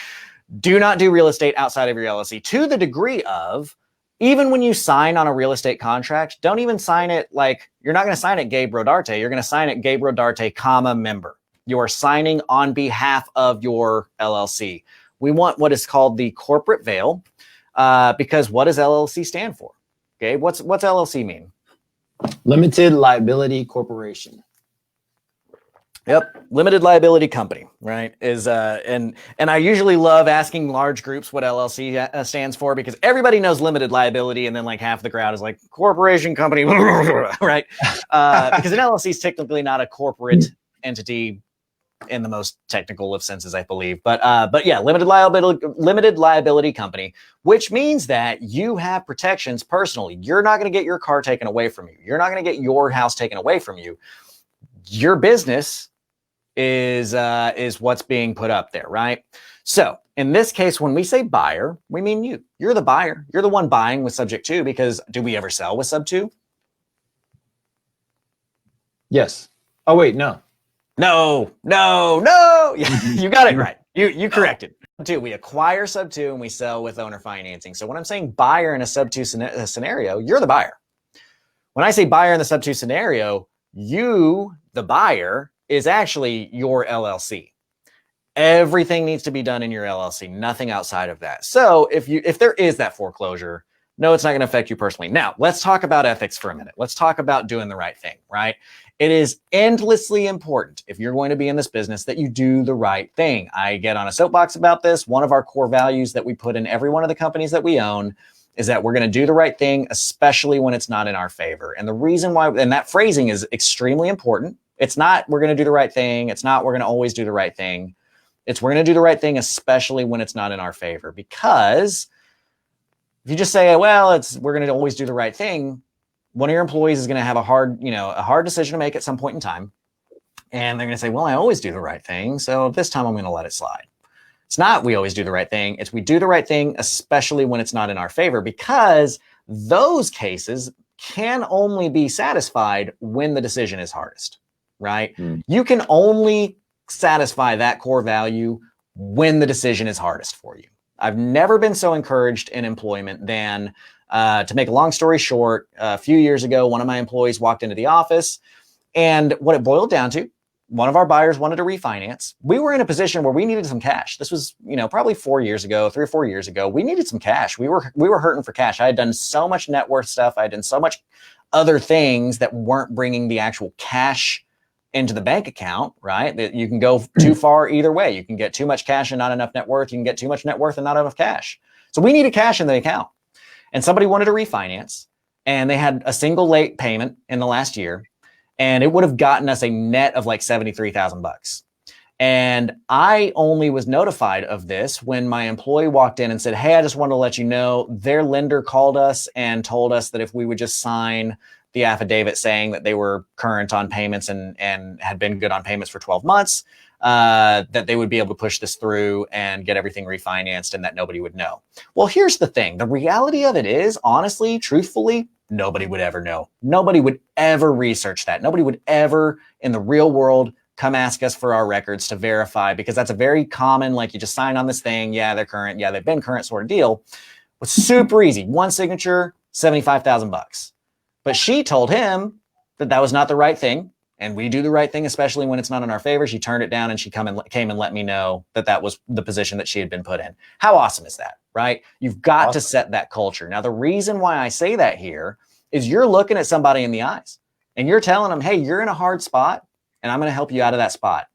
do not do real estate outside of your LLC to the degree of. Even when you sign on a real estate contract, don't even sign it like you're not going to sign it Gabriel Rodarte. You're going to sign it Gabriel Rodarte, comma, member. You are signing on behalf of your LLC. We want what is called the corporate veil because what does LLC stand for? Gabe, what's LLC mean? Limited liability corporation. Yep, limited liability company, right? Is and I usually love asking large groups what LLC stands for, because everybody knows limited liability, and then like half the crowd is like corporation company, right? Because an LLC is technically not a corporate entity in the most technical of senses, I believe. But yeah, limited liability company, which means that you have protections personally. You're not going to get your car taken away from you. You're not going to get your house taken away from you. Your business is what's being put up there, right? So in this case, when we say buyer, we mean you. You're the buyer. You're the one buying with subject to, because do we ever sell with sub to? Yes. Oh, wait, no. No. You got it right. You corrected. Two, we acquire sub two and we sell with owner financing. So when I'm saying buyer in a sub two scenario, you're the buyer. When I say buyer in the sub two scenario, you, the buyer, is actually your LLC. Everything needs to be done in your LLC, nothing outside of that. So if there is that foreclosure, no, it's not going to affect you personally. Now, let's talk about ethics for a minute. Let's talk about doing the right thing, right? It is endlessly important, if you're going to be in this business, that you do the right thing. I get on a soapbox about this. One of our core values that we put in every one of the companies that we own is that we're going to do the right thing, especially when it's not in our favor. And the reason why, and that phrasing is extremely important. It's not we're going to do the right thing. It's not we're going to always do the right thing. It's we're going to do the right thing, especially when it's not in our favor. Because if you just say, well, we're going to always do the right thing, one of your employees is going to have a hard decision to make at some point in time. And they're going to say, well, I always do the right thing, so this time I'm going to let it slide. It's not we always do the right thing. It's we do the right thing, especially when it's not in our favor, because those cases can only be satisfied when the decision is hardest, right? You can only satisfy that core value when the decision is hardest for you. I've never been so encouraged in employment than, to make a long story short, a few years ago, one of my employees walked into the office, and what it boiled down to, one of our buyers wanted to refinance. We were in a position where we needed some cash. This was, probably 4 years ago, 3 or 4 years ago. We needed some cash. We were hurting for cash. I had done so much net worth stuff. I had done so much other things that weren't bringing the actual cash into the bank account, right? That you can go too far either way. You can get too much cash and not enough net worth. You can get too much net worth and not enough cash. So we needed cash in the account. And somebody wanted to refinance, and they had a single late payment in the last year, and it would have gotten us a net of like $73,000. And I only was notified of this when my employee walked in and said, hey, I just wanted to let you know their lender called us and told us that if we would just sign the affidavit saying that they were current on payments and had been good on payments for 12 months, that they would be able to push this through and get everything refinanced and that nobody would know. Well, here's the thing. The reality of it is, honestly, truthfully, nobody would ever know. Nobody would ever research that. Nobody would ever in the real world come ask us for our records to verify, because that's a very common, like you just sign on this thing. Yeah, they're current. Yeah, they've been current sort of deal. It's super easy. One signature, $75,000. But she told him that that was not the right thing. And we do the right thing, especially when it's not in our favor. She turned it down, and she came and let me know that that was the position that she had been put in. How awesome is that, right? You've got to set that culture. Now, the reason why I say that here is you're looking at somebody in the eyes and you're telling them, hey, you're in a hard spot and I'm going to help you out of that spot.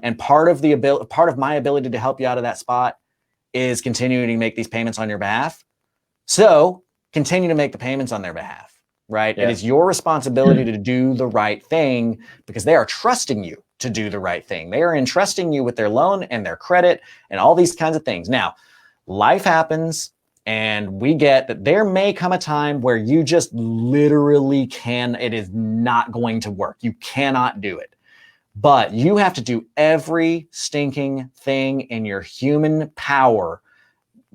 And part of my ability to help you out of that spot is continuing to make these payments on your behalf. So continue to make the payments on their behalf. Right. Yeah. It is your responsibility to do the right thing, because they are trusting you to do the right thing. They are entrusting you with their loan and their credit and all these kinds of things. Now, life happens, and we get that there may come a time where you just literally it is not going to work. You cannot do it. But you have to do every stinking thing in your human power,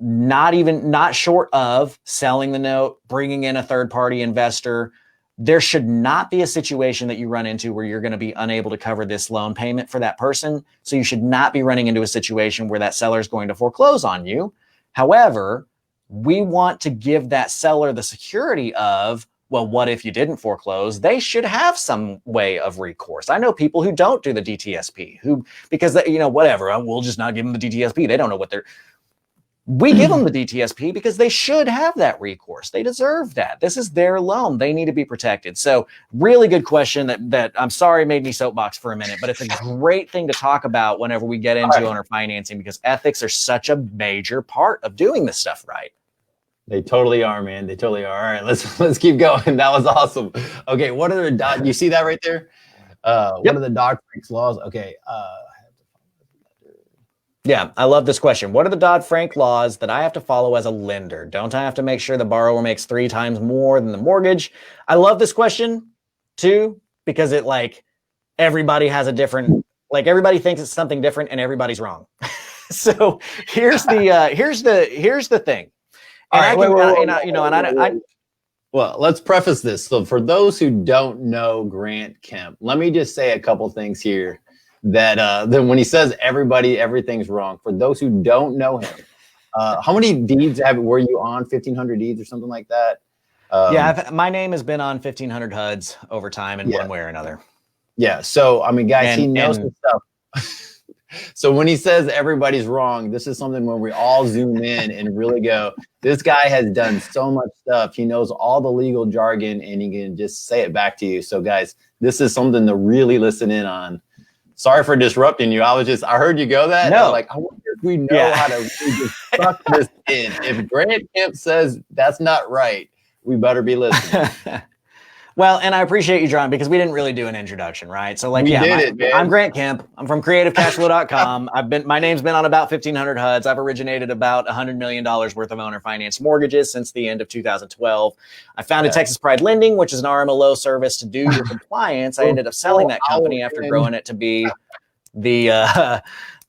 not short of selling the note, bringing in a third-party investor. There should not be a situation that you run into where you're going to be unable to cover this loan payment for that person. So you should not be running into a situation where that seller is going to foreclose on you. However, we want to give that seller the security of, well, what if you didn't foreclose? They should have some way of recourse. I know people who don't do the DTSP, because whatever, we'll just not give them the DTSP. They don't know what they're... We give them the DTSP because they should have that recourse. They deserve that. This is their loan. They need to be protected. So really good question that I'm sorry made me soapbox for a minute, but it's a great thing to talk about whenever we get into owner financing, because ethics are such a major part of doing this stuff right. They totally are, man. They totally are. All right, let's keep going. That was awesome. Okay, what are the you see that right there? What are the Dodd-Frank laws? Okay. Yeah, I love this question. What are the Dodd-Frank laws that I have to follow as a lender? Don't I have to make sure the borrower makes 3 times more than the mortgage? I love this question too, because it everybody has a different, everybody thinks it's something different and everybody's wrong. So here's the thing. Well, let's preface this. So for those who don't know Grant Kemp, let me just say a couple things here. That then when he says everything's wrong, for those who don't know him, how many deeds were you on? 1,500 deeds or something like that? My name has been on 1,500 HUDs over time in one way or another. Yeah. So I mean, guys, he knows his stuff. So when he says everybody's wrong, this is something when we all zoom in and really go, this guy has done so much stuff. He knows all the legal jargon and he can just say it back to you. So guys, this is something to really listen in on. Sorry for disrupting you. I heard you go that. No. I wonder if we know how to really just suck this in. If Grant Kemp says that's not right, we better be listening. Well, and I appreciate you, John, because we didn't really do an introduction, right? So I'm Grant Kemp. I'm from creativecashflow.com. My name's been on about 1,500 HUDs. I've originated about $100 million worth of owner finance mortgages since the end of 2012. I founded Texas Pride Lending, which is an RMLO service to do your compliance. I ended up selling that company after growing it to be the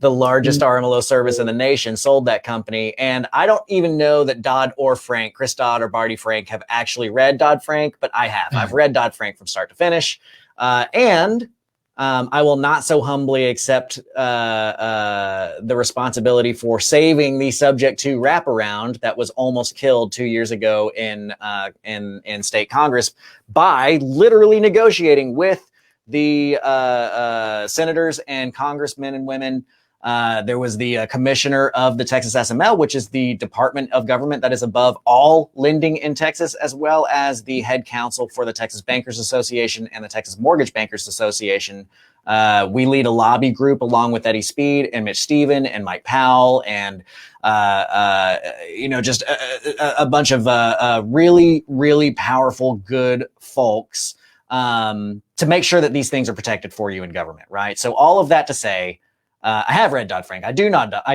largest RMLO service in the nation, sold that company. And I don't even know that Dodd or Frank, Chris Dodd or Barty Frank, have actually read Dodd-Frank, but I have. I've read Dodd-Frank from start to finish. And I will not so humbly accept the responsibility for saving the subject to wraparound that was almost killed 2 years ago in state Congress by literally negotiating with the senators and congressmen and women. There was the commissioner of the Texas SML, which is the department of government that is above all lending in Texas, as well as the head counsel for the Texas Bankers Association and the Texas Mortgage Bankers Association. We lead a lobby group along with Eddie Speed and Mitch Stephen and Mike Powell and, just a bunch of really, really powerful, good folks to make sure that these things are protected for you in government, right? So all of that to say, I have read Dodd-Frank. I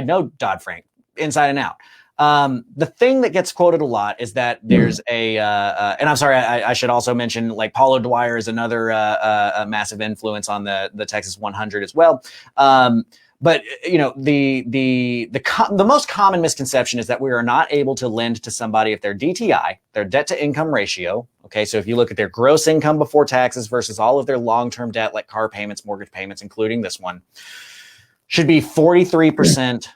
know Dodd-Frank inside and out. The thing that gets quoted a lot is that there's and I'm sorry, I should also mention Paulo Dwyer is another a massive influence on the Texas 100 as well. But the most common misconception is that we are not able to lend to somebody if their DTI, their debt to income ratio. Okay, so if you look at their gross income before taxes versus all of their long-term debt, like car payments, mortgage payments, including this one, should be 43%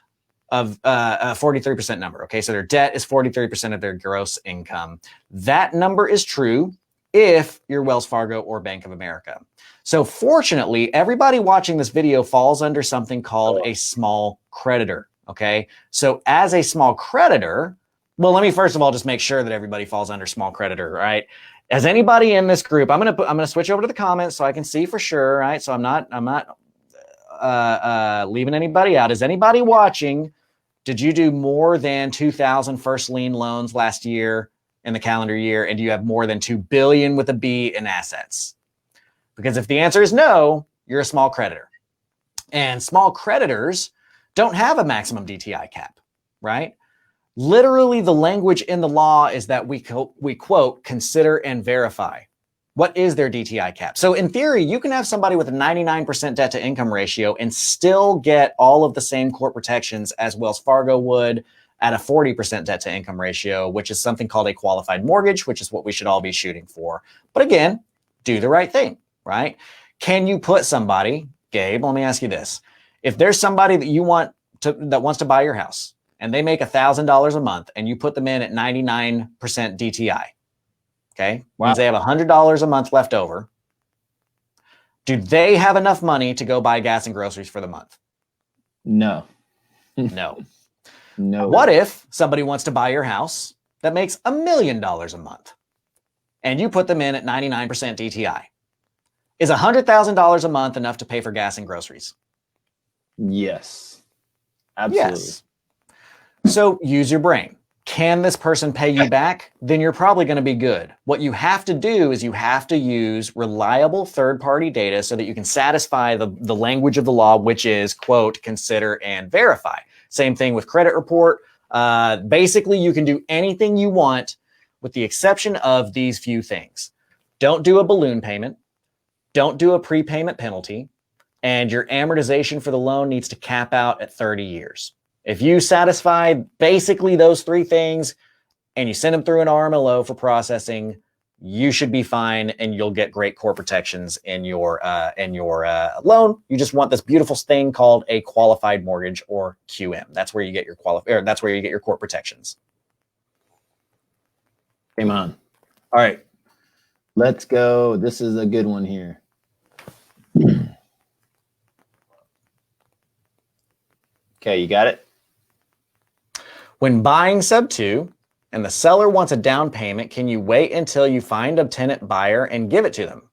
of 43% number. Okay, so their debt is 43% of their gross income. That number is true if you're Wells Fargo or Bank of America. So fortunately, everybody watching this video falls under something called a small creditor. Okay, so as a small creditor, well, let me first of all just make sure that everybody falls under small creditor, right? As anybody in this group, I'm gonna switch over to the comments so I can see for sure, right? So I'm not leaving anybody out. Is anybody watching? Did you do more than 2,000 first lien loans last year in the calendar year? And do you have more than 2 billion with a B in assets? Because if the answer is no, you're a small creditor. And small creditors don't have a maximum DTI cap, right? Literally, the language in the law is that we quote, consider and verify. What is their DTI cap? So in theory, you can have somebody with a 99% debt to income ratio and still get all of the same court protections as Wells Fargo would at a 40% debt to income ratio, which is something called a qualified mortgage, which is what we should all be shooting for. But again, do the right thing, right? Can you put somebody, Gabe, let me ask you this. If there's somebody that that wants to buy your house and they make $1,000 a month and you put them in at 99% DTI, okay, means they have $100 a month left over. Do they have enough money to go buy gas and groceries for the month? No. No. No. What if somebody wants to buy your house that makes $1 million a month and you put them in at 99% DTI? Is $100,000 a month enough to pay for gas and groceries? Yes. Absolutely. Yes. So use your brain. Can this person pay you back? Then you're probably going to be good. What you have to do is you have to use reliable third-party data so that you can satisfy the language of the law, which is, quote, consider and verify. Same thing with credit report. Basically, you can do anything you want with the exception of these few things. Don't do a balloon payment. Don't do a prepayment penalty. And your amortization for the loan needs to cap out at 30 years. If you satisfy basically those three things and you send them through an RMLO for processing, you should be fine and you'll get great core protections in your loan. You just want this beautiful thing called a qualified mortgage, or QM. That's where you get your that's where you get your core protections. Come on. All right. Let's go. This is a good one here. Okay, you got it? When buying sub 2 and the seller wants a down payment, can you wait until you find a tenant buyer and give it to them?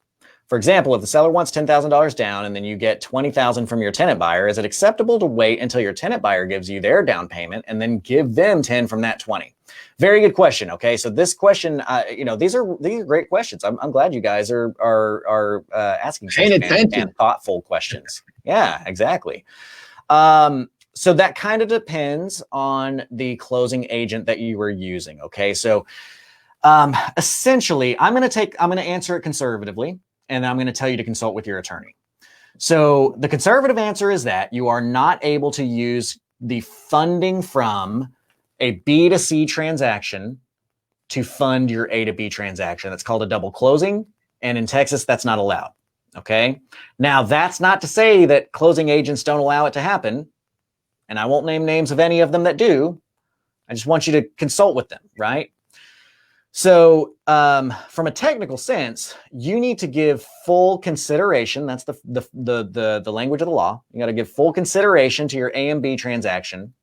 For example, if the seller wants $10,000 down and then you get $20,000 from your tenant buyer, is it acceptable to wait until your tenant buyer gives you their down payment and then give them 10 from that 20? Very good question. Okay, so this question, these are great questions. I'm glad you guys are asking such and thoughtful questions. Yeah, exactly. So that kind of depends on the closing agent that you were using. Okay, so essentially, I'm going to answer it conservatively, and I'm going to tell you to consult with your attorney. So the conservative answer is that you are not able to use the funding from a B to C transaction to fund your A to B transaction. That's called a double closing, and in Texas, that's not allowed. Okay, now that's not to say that closing agents don't allow it to happen. And I won't name names of any of them that do. I just want you to consult with them, right? So from a technical sense, you need to give full consideration. That's the language of the law. You got to give full consideration to your A and B transaction.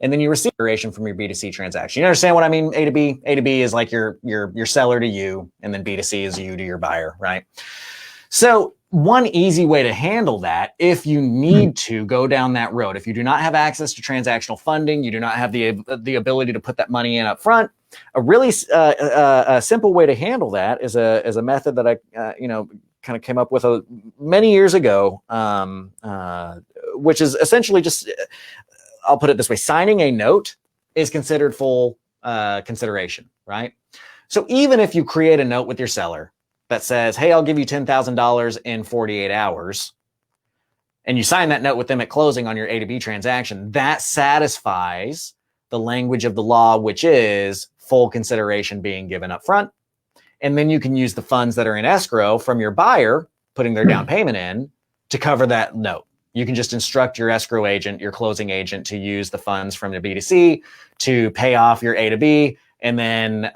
And then you receive consideration from your B to C transaction. You understand what I mean? A to B? A to B is like your seller to you, and then B to C is you to your buyer, right? So one easy way to handle that, if you need to go down that road, if you do not have access to transactional funding, you do not have the ability to put that money in up front, a really a simple way to handle that is a method that I kind of came up with many years ago, which is essentially just, I'll put it this way: signing a note is considered full consideration, right? So even if you create a note with your seller that says, hey, I'll give you $10,000 in 48 hours, and you sign that note with them at closing on your A to B transaction, that satisfies the language of the law, which is full consideration being given up front. And then you can use the funds that are in escrow from your buyer, putting their down payment in, to cover that note. You can just instruct your escrow agent, your closing agent, to use the funds from the B to C to pay off your A to B, and then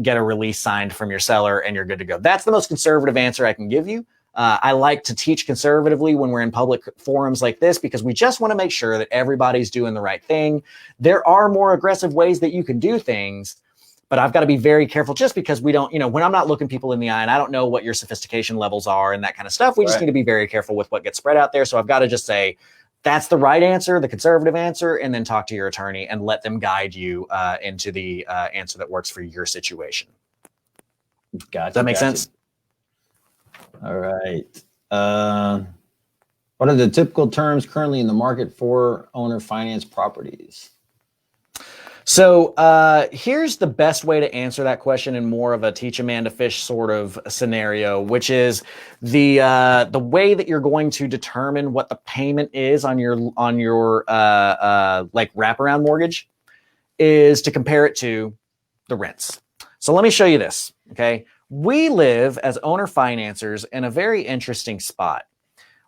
get a release signed from your seller, and you're good to go. That's the most conservative answer I can give you. I like to teach conservatively when we're in public forums like this, because we just want to make sure that everybody's doing the right thing. There are more aggressive ways that you can do things, but I've got to be very careful, just because we don't, when I'm not looking people in the eye and I don't know what your sophistication levels are and that kind of stuff, we just need to be very careful with what gets spread out there. So I've got to just say, that's the right answer, the conservative answer, and then talk to your attorney and let them guide you into the answer that works for your situation. Gotcha. Does that make sense? All right. What are the typical terms currently in the market for owner finance properties? So here's the best way to answer that question in more of a teach a man to fish sort of scenario, which is the way that you're going to determine what the payment is on your like wraparound mortgage is to compare it to the rents. So let me show you this. Okay, we live as owner financers in a very interesting spot.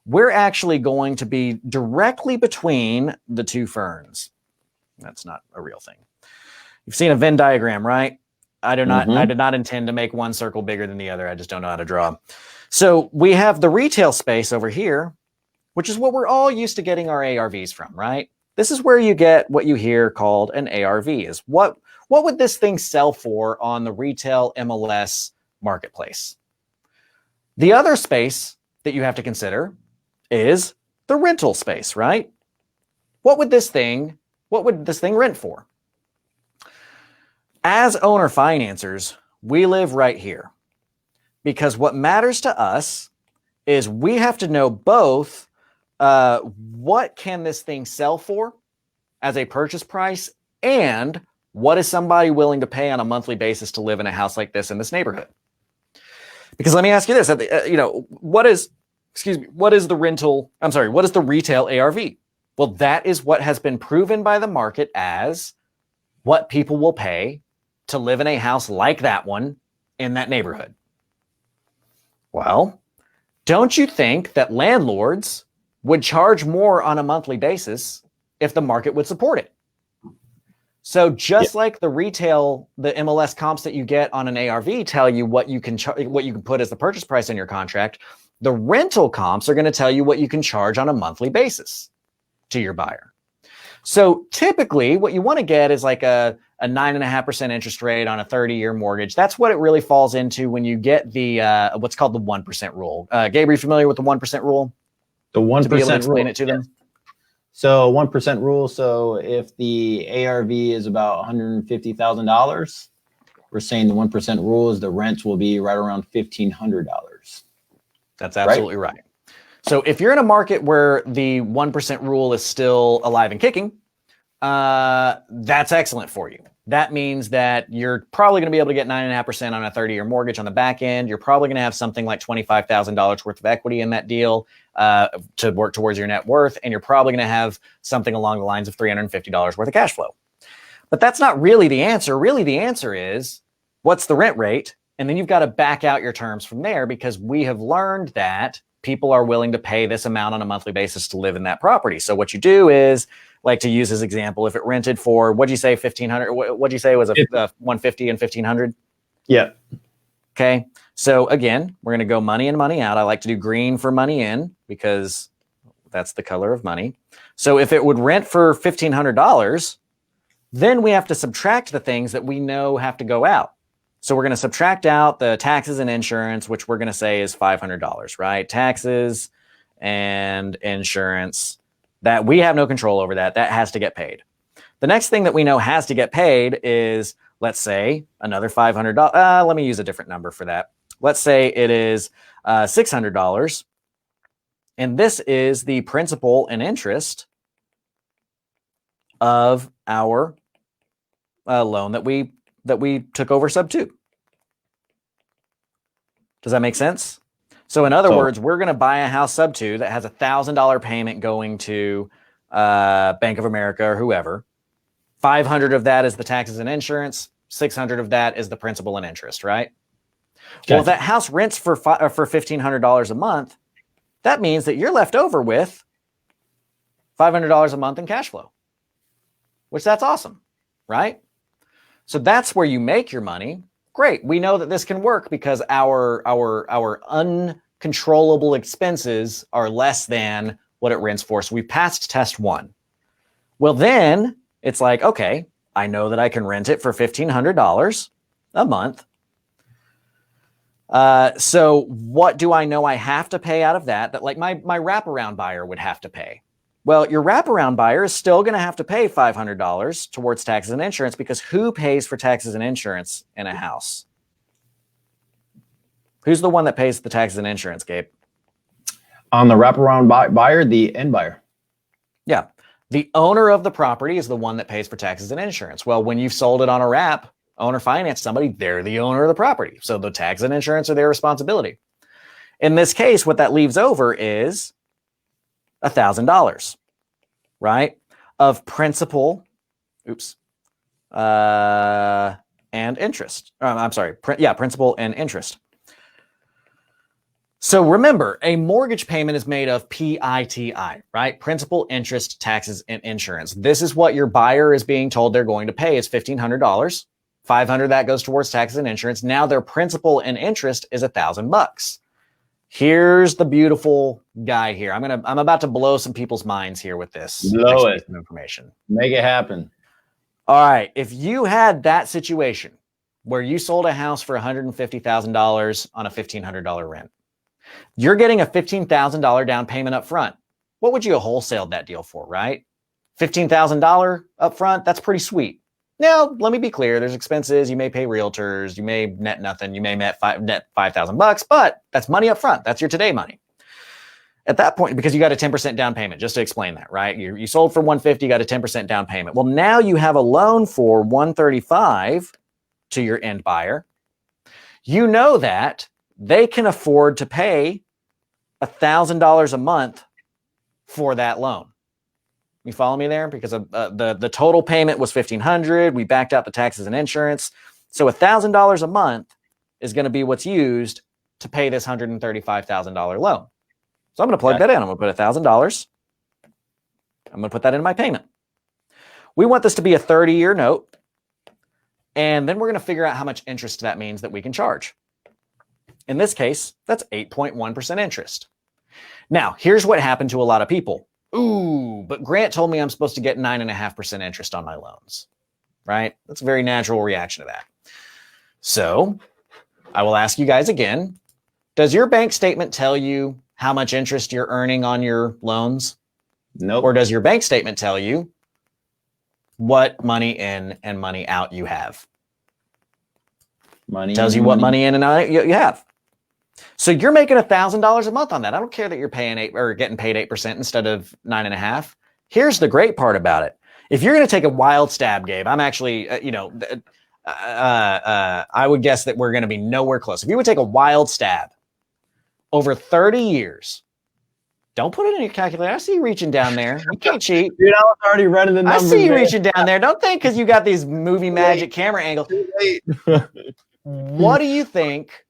We're actually going to be directly between the two ferns. That's not a real thing. You've seen a Venn diagram, right? I did not intend to make one circle bigger than the other. I just don't know how to draw. So we have the retail space over here, which is what we're all used to getting our ARVs from, right? this is where you get what you hear called an ARV. Is what would this thing sell for on the retail MLS marketplace? The other space that you have to consider is the rental space, right? What would this thing rent for? As owner financiers, we live right here because what matters to us is we have to know both what can this thing sell for as a purchase price, and what is somebody willing to pay on a monthly basis to live in a house like this in this neighborhood? Because let me ask you this, what is the retail ARV? Well, that is what has been proven by the market as what people will pay to live in a house like that one in that neighborhood. Well, don't you think that landlords would charge more on a monthly basis if the market would support it? So just like the MLS comps that you get on an ARV tell you what you can put as the purchase price in your contract, the rental comps are going to tell you what you can charge on a monthly basis to your buyer. So typically what you want to get is like a 9.5% interest rate on a 30-year mortgage. That's what it really falls into when you get the what's called the 1% rule. Gabe, are you familiar with the 1% rule? The 1% to be able to explain rule. it to them. So 1% rule. So if the ARV is about $150,000, we're saying the 1% rule is the rent will be right around $1,500. That's absolutely right. So if you're in a market where the 1% rule is still alive and kicking, that's excellent for you. That means that you're probably going to be able to get 9.5% on a 30-year mortgage on the back end. You're probably going to have something like $25,000 worth of equity in that deal to work towards your net worth. And you're probably going to have something along the lines of $350 worth of cash flow. But that's not really the answer. Really, the answer is, what's the rent rate? And then you've got to back out your terms from there, because we have learned that people are willing to pay this amount on a monthly basis to live in that property. So what you do is, like to use his example, if it rented for, what'd you say, $1,500? What'd you say was a 150 and 1,500? Yeah. Okay. So again, we're going to go money in, money out. I like to do green for money in because that's the color of money. So if it would rent for $1,500, then we have to subtract the things that we know have to go out. So we're going to subtract out the taxes and insurance, which we're going to say is $500, right? Taxes and insurance. That we have no control over that. That has to get paid. The next thing that we know has to get paid is, let's say, another $500. Let me use a different number for that. Let's say it is $600. And this is the principal and interest of our loan that we took over sub 2. Does that make sense? So in other words, we're going to buy a house sub 2 that has $1,000 payment going to Bank of America or whoever. 500 of that is the taxes and insurance. 600 of that is the principal and interest, right? Gotcha. Well, if that house rents for $1,500 a month, that means that you're left over with $500 a month in cash flow, which that's awesome, right? So that's where you make your money. Great. We know that this can work because our uncontrollable expenses are less than what it rents for. So we passed test 1. Well, then it's like, okay, I know that I can rent it for $1,500 a month. So what do I know I have to pay out of that like my wraparound buyer would have to pay? Well, your wraparound buyer is still going to have to pay $500 towards taxes and insurance, because who pays for taxes and insurance in a house? Who's the one that pays the taxes and insurance, Gabe? On the wraparound buyer, the end buyer. Yeah. The owner of the property is the one that pays for taxes and insurance. Well, when you've sold it on a wrap, owner finance somebody, they're the owner of the property. So the tax and insurance are their responsibility. In this case, what that leaves over is $1,000, right? Of principal, and interest. Principal and interest. So remember, a mortgage payment is made of PITI, right? Principal, interest, taxes, and insurance. This is what your buyer is being told they're going to pay. It's $1,500. $500 that goes towards taxes and insurance. Now their principal and interest is $1,000. Here's the beautiful guy here. I'm about to blow some people's minds here with this. Blow it. Information. Make it happen. All right. If you had that situation where you sold a house for $150,000 on a $1,500 rent, you're getting a $15,000 down payment up front. What would you have wholesaled that deal for, right? $15,000 up front, that's pretty sweet. Now, let me be clear. There's expenses. You may pay realtors. You may net nothing. You may net $5,000, but that's money up front. That's your today money. At that point, because you got a 10% down payment, just to explain that, right? You sold for $150,000, you got a 10% down payment. Well, now you have a loan for $135,000 to your end buyer. You know that they can afford to pay $1,000 a month for that loan. You follow me there? Because the total payment was $1,500. We backed out the taxes and insurance. So $1,000 a month is going to be what's used to pay this $135,000 loan. So I'm going to plug that in. I'm going to put $1,000. I'm going to put that in my payment. We want this to be a 30-year note. And then we're going to figure out how much interest that means that we can charge. In this case, that's 8.1% interest. Now, here's what happened to a lot of people. Ooh, but Grant told me I'm supposed to get 9.5% interest on my loans, right? That's a very natural reaction to that. So I will ask you guys again, does your bank statement tell you how much interest you're earning on your loans? Nope. Or does your bank statement tell you what money in and money out you have? Money tells you what money in and out you have. So you're making $1,000 a month on that. I don't care that you're paying getting paid 8% instead of 9.5%. Here's the great part about it. If you're going to take a wild stab, Gabe, I'm actually, I would guess that we're going to be nowhere close. If you would take a wild stab over 30 years, don't put it in your calculator. I see you reaching down there. You can't cheat. Dude, I was already running the numbers. I see you reaching down there. Don't think because you got these movie magic camera angles. What do you think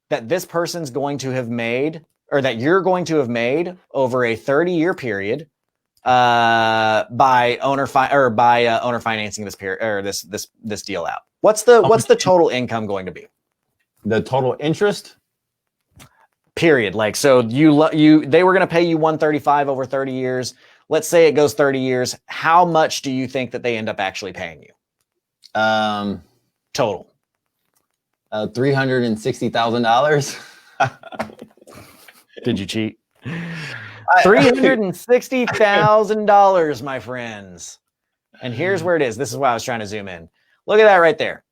that this person's going to have made, or that you're going to have made over a 30-year period by owner financing this period or this deal out? What's the total income going to be? The total interest? Period. Like, so they were going to pay you $135 over 30 years. Let's say it goes 30 years. How much do you think that they end up actually paying you? Total. $360,000. Did you cheat? $360,000, my friends. And here's where it is. This is why I was trying to zoom in. Look at that right there.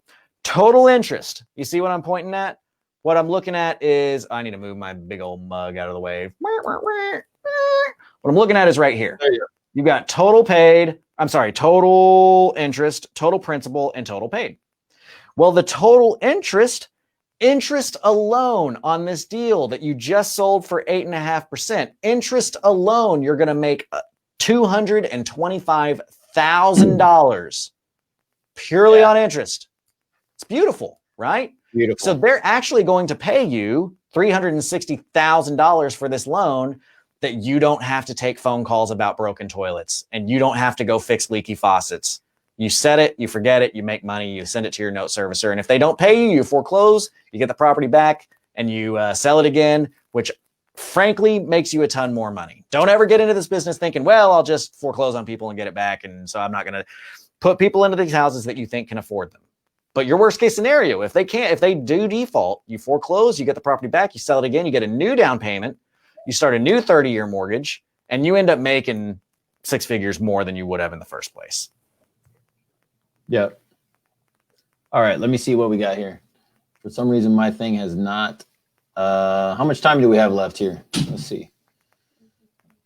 Total interest. You see what I'm pointing at? What I'm looking at is, I need to move my big old mug out of the way. What I'm looking at is right here. You've got total interest, total principal, and total paid. Well, the total interest alone on this deal that you just sold for 8.5%, interest alone, you're going to make $225,000 purely on interest. It's beautiful, right? Beautiful. So they're actually going to pay you $360,000 for this loan that you don't have to take phone calls about broken toilets and you don't have to go fix leaky faucets. You set it, you forget it, you make money, you send it to your note servicer. And if they don't pay you, you foreclose, you get the property back and you sell it again, which frankly makes you a ton more money. Don't ever get into this business thinking, well, I'll just foreclose on people and get it back. And so I'm not going to put people into these houses that you think can afford them. But your worst case scenario, if they do default, you foreclose, you get the property back, you sell it again, you get a new down payment, you start a new 30-year mortgage, and you end up making 6 figures more than you would have in the first place. Yep. All right, let me see what we got here. For some reason, my thing has not. How much time do we have left here? Let's see.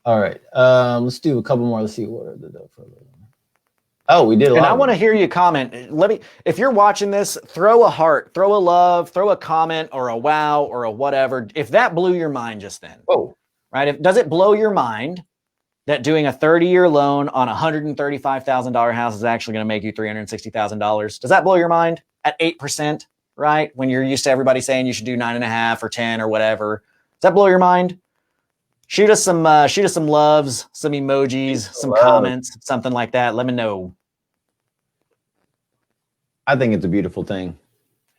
All right, let's do a couple more. Let's see what are the. Oh, we did a lot. And I want to hear you comment. If you're watching this, throw a heart, throw a love, throw a comment or a wow or a whatever. If that blew your mind just then, right? Does it blow your mind that doing a 30-year loan on a $135,000 house is actually going to make you $360,000? Does that blow your mind at 8%, right? When you're used to everybody saying you should do 9.5 or 10 or whatever. Does that blow your mind? Shoot us some loves, some emojis, some comments, something like that. Let me know. I think it's a beautiful thing.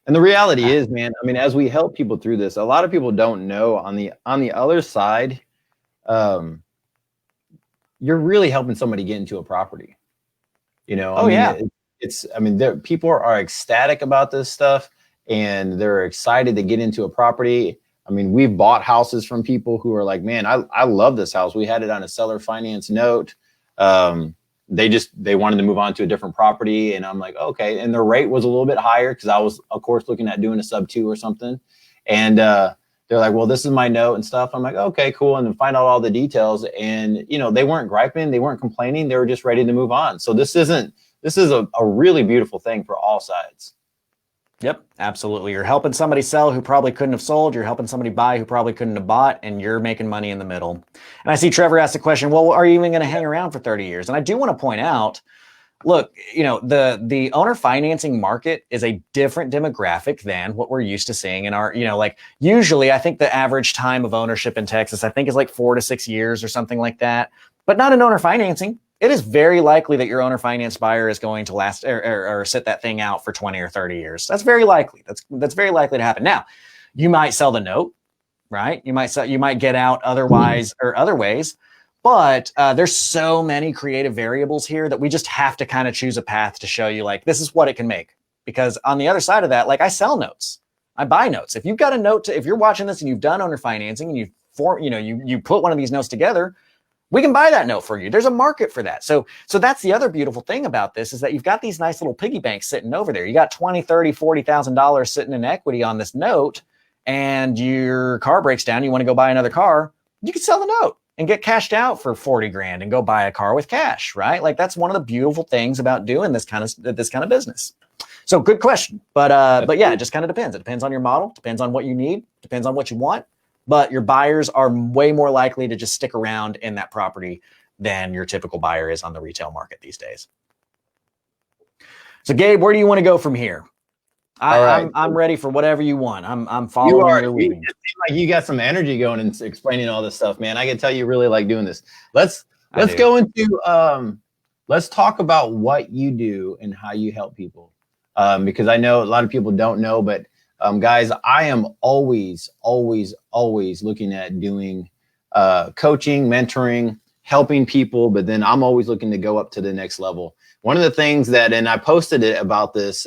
And the reality is, man, I mean, as we help people through this, a lot of people don't know on the other side, you're really helping somebody get into a property. You know, I mean, people are ecstatic about this stuff, and they're excited to get into a property. I mean, we've bought houses from people who are like, man, I love this house. We had it on a seller finance note. They wanted to move on to a different property. And I'm like, okay. And the rate was a little bit higher because I was, of course, looking at doing a sub 2 or something. And they're like, well, this is my note and stuff. I'm like, okay, cool. And then find out all the details. And, you know, they weren't griping. They weren't complaining. They were just ready to move on. So this is a really beautiful thing for all sides. Yep, absolutely. You're helping somebody sell who probably couldn't have sold. You're helping somebody buy who probably couldn't have bought, and you're making money in the middle. And I see Trevor asked the question, well, are you even going to hang around for 30 years? And I do want to point out, look, you know, the owner financing market is a different demographic than what we're used to seeing in our, you know, like usually I think the average time of ownership in Texas, I think is like 4 to 6 years or something like that, but not in owner financing. It is very likely that your owner finance buyer is going to last or sit that thing out for 20 or 30 years. That's very likely. That's very likely to happen. Now, you might sell the note, right? You might get out otherwise or other ways, but there's so many creative variables here that we just have to kind of choose a path to show you like, this is what it can make. Because on the other side of that, like I sell notes, I buy notes. If you've got a note if you're watching this and you've done owner financing and you put one of these notes together, we can buy that note for you. There's a market for that. So that's the other beautiful thing about this is that you've got these nice little piggy banks sitting over there. You got $20,000, $30,000, $40,000 sitting in equity on this note, and your car breaks down. You want to go buy another car. You can sell the note and get cashed out for 40 grand and go buy a car with cash, right? Like that's one of the beautiful things about doing this kind of business. So good question. But yeah, it just kind of depends. It depends on your model, depends on what you need, depends on what you want. But your buyers are way more likely to just stick around in that property than your typical buyer is on the retail market these days. So Gabe, where do you want to go from here? I'm ready for whatever you want. I'm following your lead. It seems like you got some energy going and explaining all this stuff, man. I can tell you really like doing this. Let's go into let's talk about what you do and how you help people. Because I know a lot of people don't know, but guys, I am always looking at doing coaching, mentoring, helping people, but then I'm always looking to go up to the next level. One of the things and I posted it about this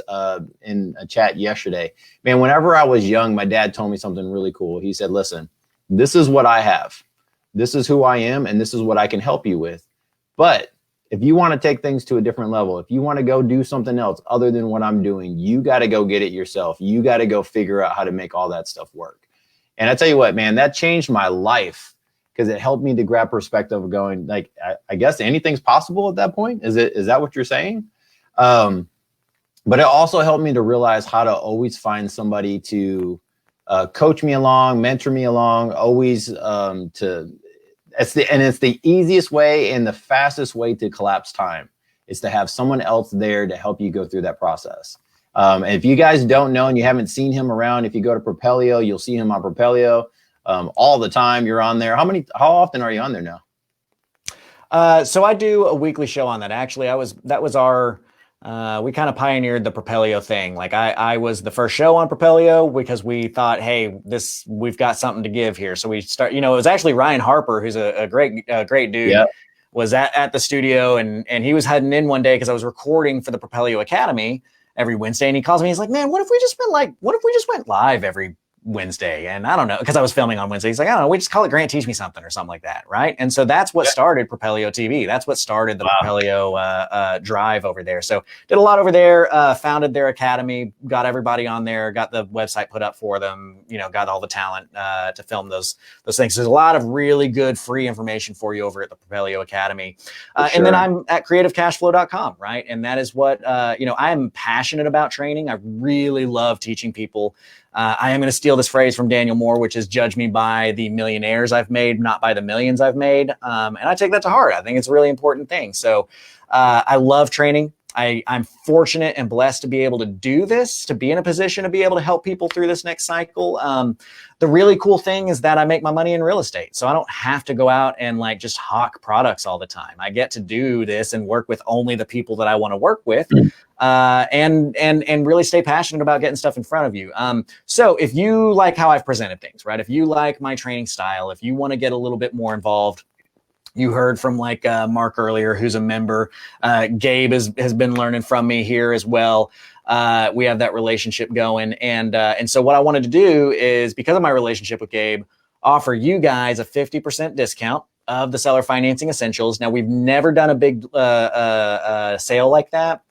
in a chat yesterday, man, whenever I was young, my dad told me something really cool. He said, listen, this is what I have. This is who I am, and this is what I can help you with. But if you want to take things to a different level, if you want to go do something else other than what I'm doing, you got to go get it yourself. You got to go figure out how to make all that stuff work. And I tell you what, man, that changed my life because it helped me to grab perspective of going like, I guess anything's possible at that point. Is that what you're saying? But it also helped me to realize how to always find somebody to coach me along, mentor me along, always it's the easiest way and the fastest way to collapse time is to have someone else there to help you go through that process. And if you guys don't know and you haven't seen him around, if you go to Propelio, you'll see him on Propelio all the time. You're on there. How often are you on there now? So I do a weekly show on that. Actually, we kind of pioneered the Propelio thing. Like I was the first show on Propelio because we thought, hey, we've got something to give here. So we start, it was actually Ryan Harper, who's a great dude, yep. Was at the studio and he was heading in one day because I was recording for the Propelio Academy every Wednesday. And he calls me, he's like, man, what if we just went live every Wednesday? And I don't know, because I was filming on Wednesday. He's like, I don't know, we just call it Grant Teach Me Something or something like that, right? And so that's what started Propelio TV. That's what started the Propelio drive over there. So did a lot over there, founded their academy, got everybody on there, got the website put up for them, got all the talent to film those things. There's a lot of really good free information for you over at the Propelio Academy. And then I'm at creativecashflow.com, right? And that is what, I'm passionate about training. I really love teaching people. I am going to steal this phrase from Daniel Moore, which is judge me by the millionaires I've made, not by the millions I've made. And I take that to heart. I think it's a really important thing. So I love training. I'm fortunate and blessed to be able to do this, to be in a position to be able to help people through this next cycle. The really cool thing is that I make my money in real estate. So I don't have to go out and like just hawk products all the time. I get to do this and work with only the people that I want to work with, and really stay passionate about getting stuff in front of you. So if you like how I've presented things, right? If you like my training style, if you want to get a little bit more involved, you heard from like Mark earlier, who's a member. Gabe has been learning from me here as well. We have that relationship going. And so what I wanted to do is, because of my relationship with Gabe, offer you guys a 50% discount of the Seller Financing Essentials. Now, we've never done a big sale like that.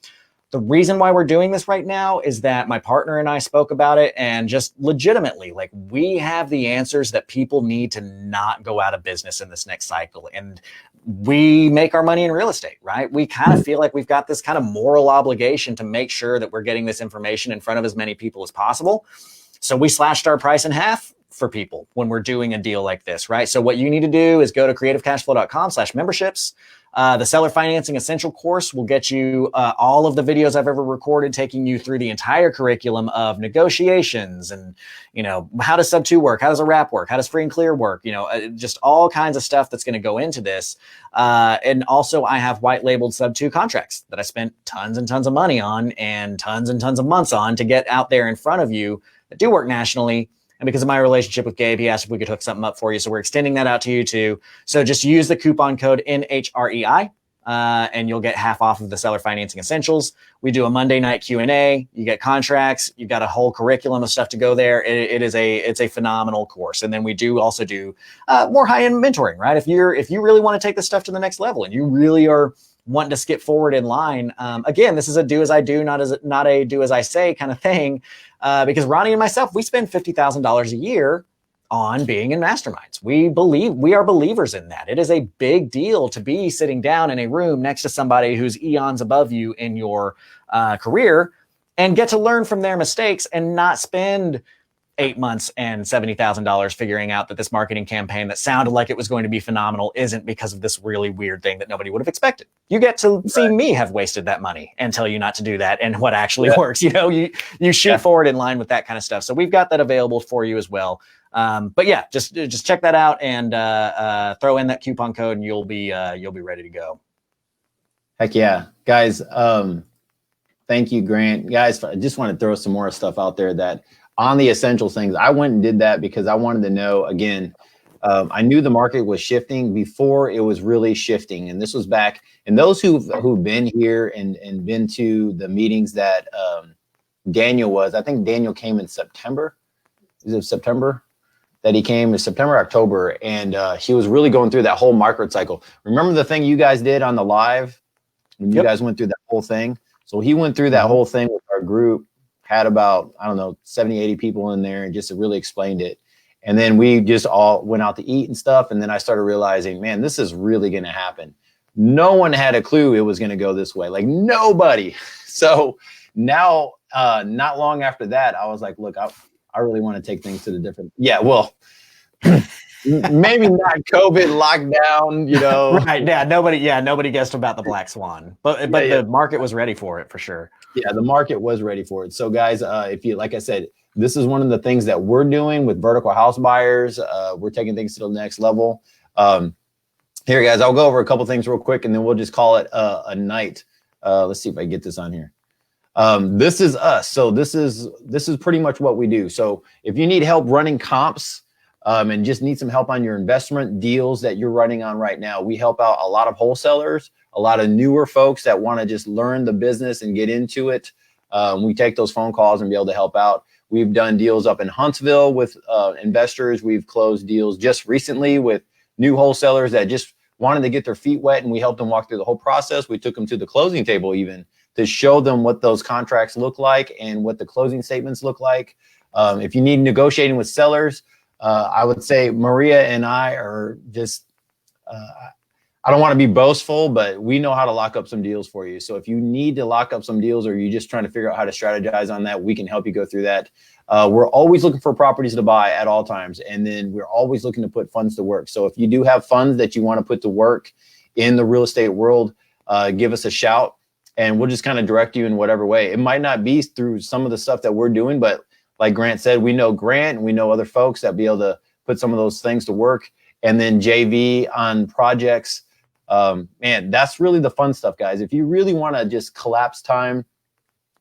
The reason why we're doing this right now is that my partner and I spoke about it, and just legitimately, like, we have the answers that people need to not go out of business in this next cycle. And we make our money in real estate, right? We kind of feel like we've got this kind of moral obligation to make sure that we're getting this information in front of as many people as possible. So we slashed our price in half for people when we're doing a deal like this, right? So what you need to do is go to creativecashflow.com/memberships. The Seller Financing Essential course will get you all of the videos I've ever recorded, taking you through the entire curriculum of negotiations and, you know, how does sub 2 work? How does a wrap work? How does free and clear work? You know, just all kinds of stuff that's going to go into this. And also I have white labeled sub 2 contracts that I spent tons and tons of money on and tons of months on to get out there in front of you that do work nationally. And because of my relationship with Gabe, he asked if we could hook something up for you. So we're extending that out to you too. So just use the coupon code NHREI, and you'll get half off of the Seller Financing Essentials. We do a Monday night Q&A. You get contracts. You've got a whole curriculum of stuff to go there. It's a phenomenal course. And then we do also do more high-end mentoring, right? If you really want to take this stuff to the next level and you really are wanting to skip forward in line, again, this is a do as I do, not a do as I say kind of thing. Because Ronnie and myself, we spend $50,000 a year on being in masterminds. We are believers in that. It is a big deal to be sitting down in a room next to somebody who's eons above you in your career and get to learn from their mistakes and not spend 8 months and $70,000 figuring out that this marketing campaign that sounded like it was going to be phenomenal isn't, because of this really weird thing that nobody would have expected. You get to see me have wasted that money and tell you not to do that and what actually works. You know, you shoot forward in line with that kind of stuff. So we've got that available for you as well. But yeah, just check that out and throw in that coupon code and you'll be ready to go. Heck yeah, guys. Thank you, Grant. Guys, I just want to throw some more stuff out there that on the essential things. I went and did that because I wanted to know, again, I knew the market was shifting before it was really shifting. And this was back, and those who've been here and been to the meetings that Daniel was, I think Daniel came in September. Is it September that he came? It was September, October. And he was really going through that whole market cycle. Remember the thing you guys did on the live when you guys went through that whole thing? So he went through that whole thing with our group. Had about, I don't know, 70, 80 people in there and just really explained it. And then we just all went out to eat and stuff. And then I started realizing, man, this is really going to happen. No one had a clue it was going to go this way. Like nobody. So now, not long after that, I was like, look, I really want to take things to the different. Yeah, well, maybe not COVID lockdown, you know. Right. Yeah. Nobody guessed about the black swan, but the market was ready for it for sure. Yeah, the market was ready for it. So guys, if you, like I said, this is one of the things that we're doing with vertical house buyers. We're taking things to the next level. Here, guys, I'll go over a couple things real quick, and then we'll just call it a night. Let's see if I can get this on here. This is us. So this is pretty much what we do. So if you need help running comps, and just need some help on your investment deals that you're running on right now, we help out a lot of wholesalers, a lot of newer folks that want to just learn the business and get into it. We take those phone calls and be able to help out. We've done deals up in Huntsville with investors. We've closed deals just recently with new wholesalers that just wanted to get their feet wet, and we helped them walk through the whole process. We took them to the closing table even to show them what those contracts look like and what the closing statements look like. If you need negotiating with sellers, I would say Maria and I are just, I don't want to be boastful, but we know how to lock up some deals for you. So if you need to lock up some deals or you're just trying to figure out how to strategize on that, we can help you go through that. We're always looking for properties to buy at all times. And then we're always looking to put funds to work. So if you do have funds that you want to put to work in the real estate world, give us a shout. and we'll just kind of direct you in whatever way. It might not be through some of the stuff that we're doing, but like Grant said, we know Grant and we know other folks that be able to put some of those things to work. And then JV on projects. Man, that's really the fun stuff, guys. If you really want to just collapse time,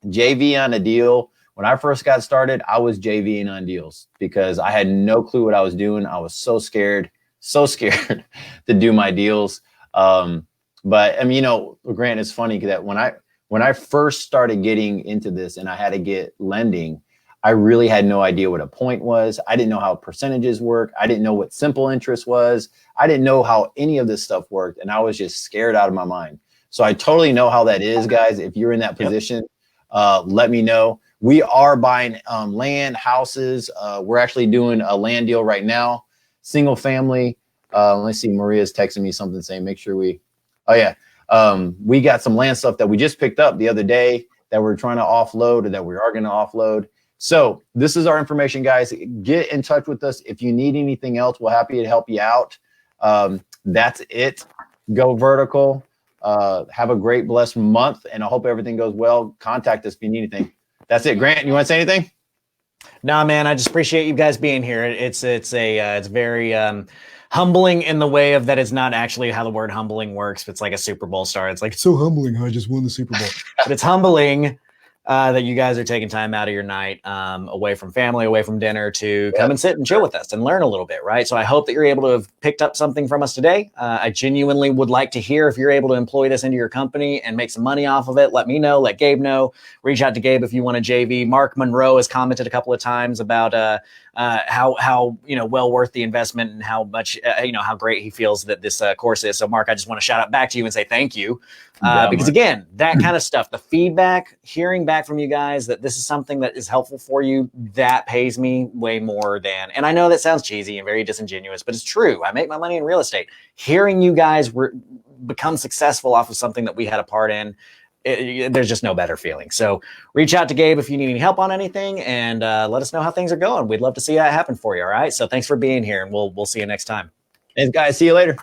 JV on a deal. When I first got started, I was JVing on deals because I had no clue what I was doing. I was so scared to do my deals. But I mean, Grant, it's funny that when I first started getting into this and I had to get lending, I really had no idea what a point was. I didn't know how percentages work. I didn't know what simple interest was. I didn't know how any of this stuff worked. And I was just scared out of my mind. So I totally know how that is, guys. If you're in that position, let me know. We are buying land, houses. We're actually doing a land deal right now, single family. Let's see, Maria's texting me something saying, make sure we, we got some land stuff that we just picked up the other day that we're trying to offload or that we are going to offload. So this is our information, guys. Get in touch with us. If you need anything else, we're happy to help you out. That's it. Go vertical. Have a great, blessed month, and I hope everything goes well. Contact us if you need anything. That's it. Grant, you want to say anything? No, man, I just appreciate you guys being here. It's very humbling in the way of that it's not actually how the word humbling works. It's like a Super Bowl star. It's like, it's so humbling how I just won the Super Bowl. But it's humbling that you guys are taking time out of your night away from family, away from dinner to come and sit and chill with us and learn a little bit, right? So I hope that you're able to have picked up something from us today. I genuinely would like to hear if you're able to employ this into your company and make some money off of it. Let me know. Let Gabe know. Reach out to Gabe if you want a JV. Mark Monroe has commented a couple of times about how well worth the investment and how much how great he feels that this course is. So Mark, I just want to shout out back to you and say thank you because again, that kind of stuff, the feedback, hearing back from you guys that this is something that is helpful for you, that pays me way more than. And I know that sounds cheesy and very disingenuous, but it's true. I make my money in real estate. Hearing you guys become successful off of something that we had a part in. There's just no better feeling. So reach out to Gabe if you need any help on anything and let us know how things are going. We'd love to see that happen for you. All right. So thanks for being here and we'll see you next time. Thanks, guys. See you later.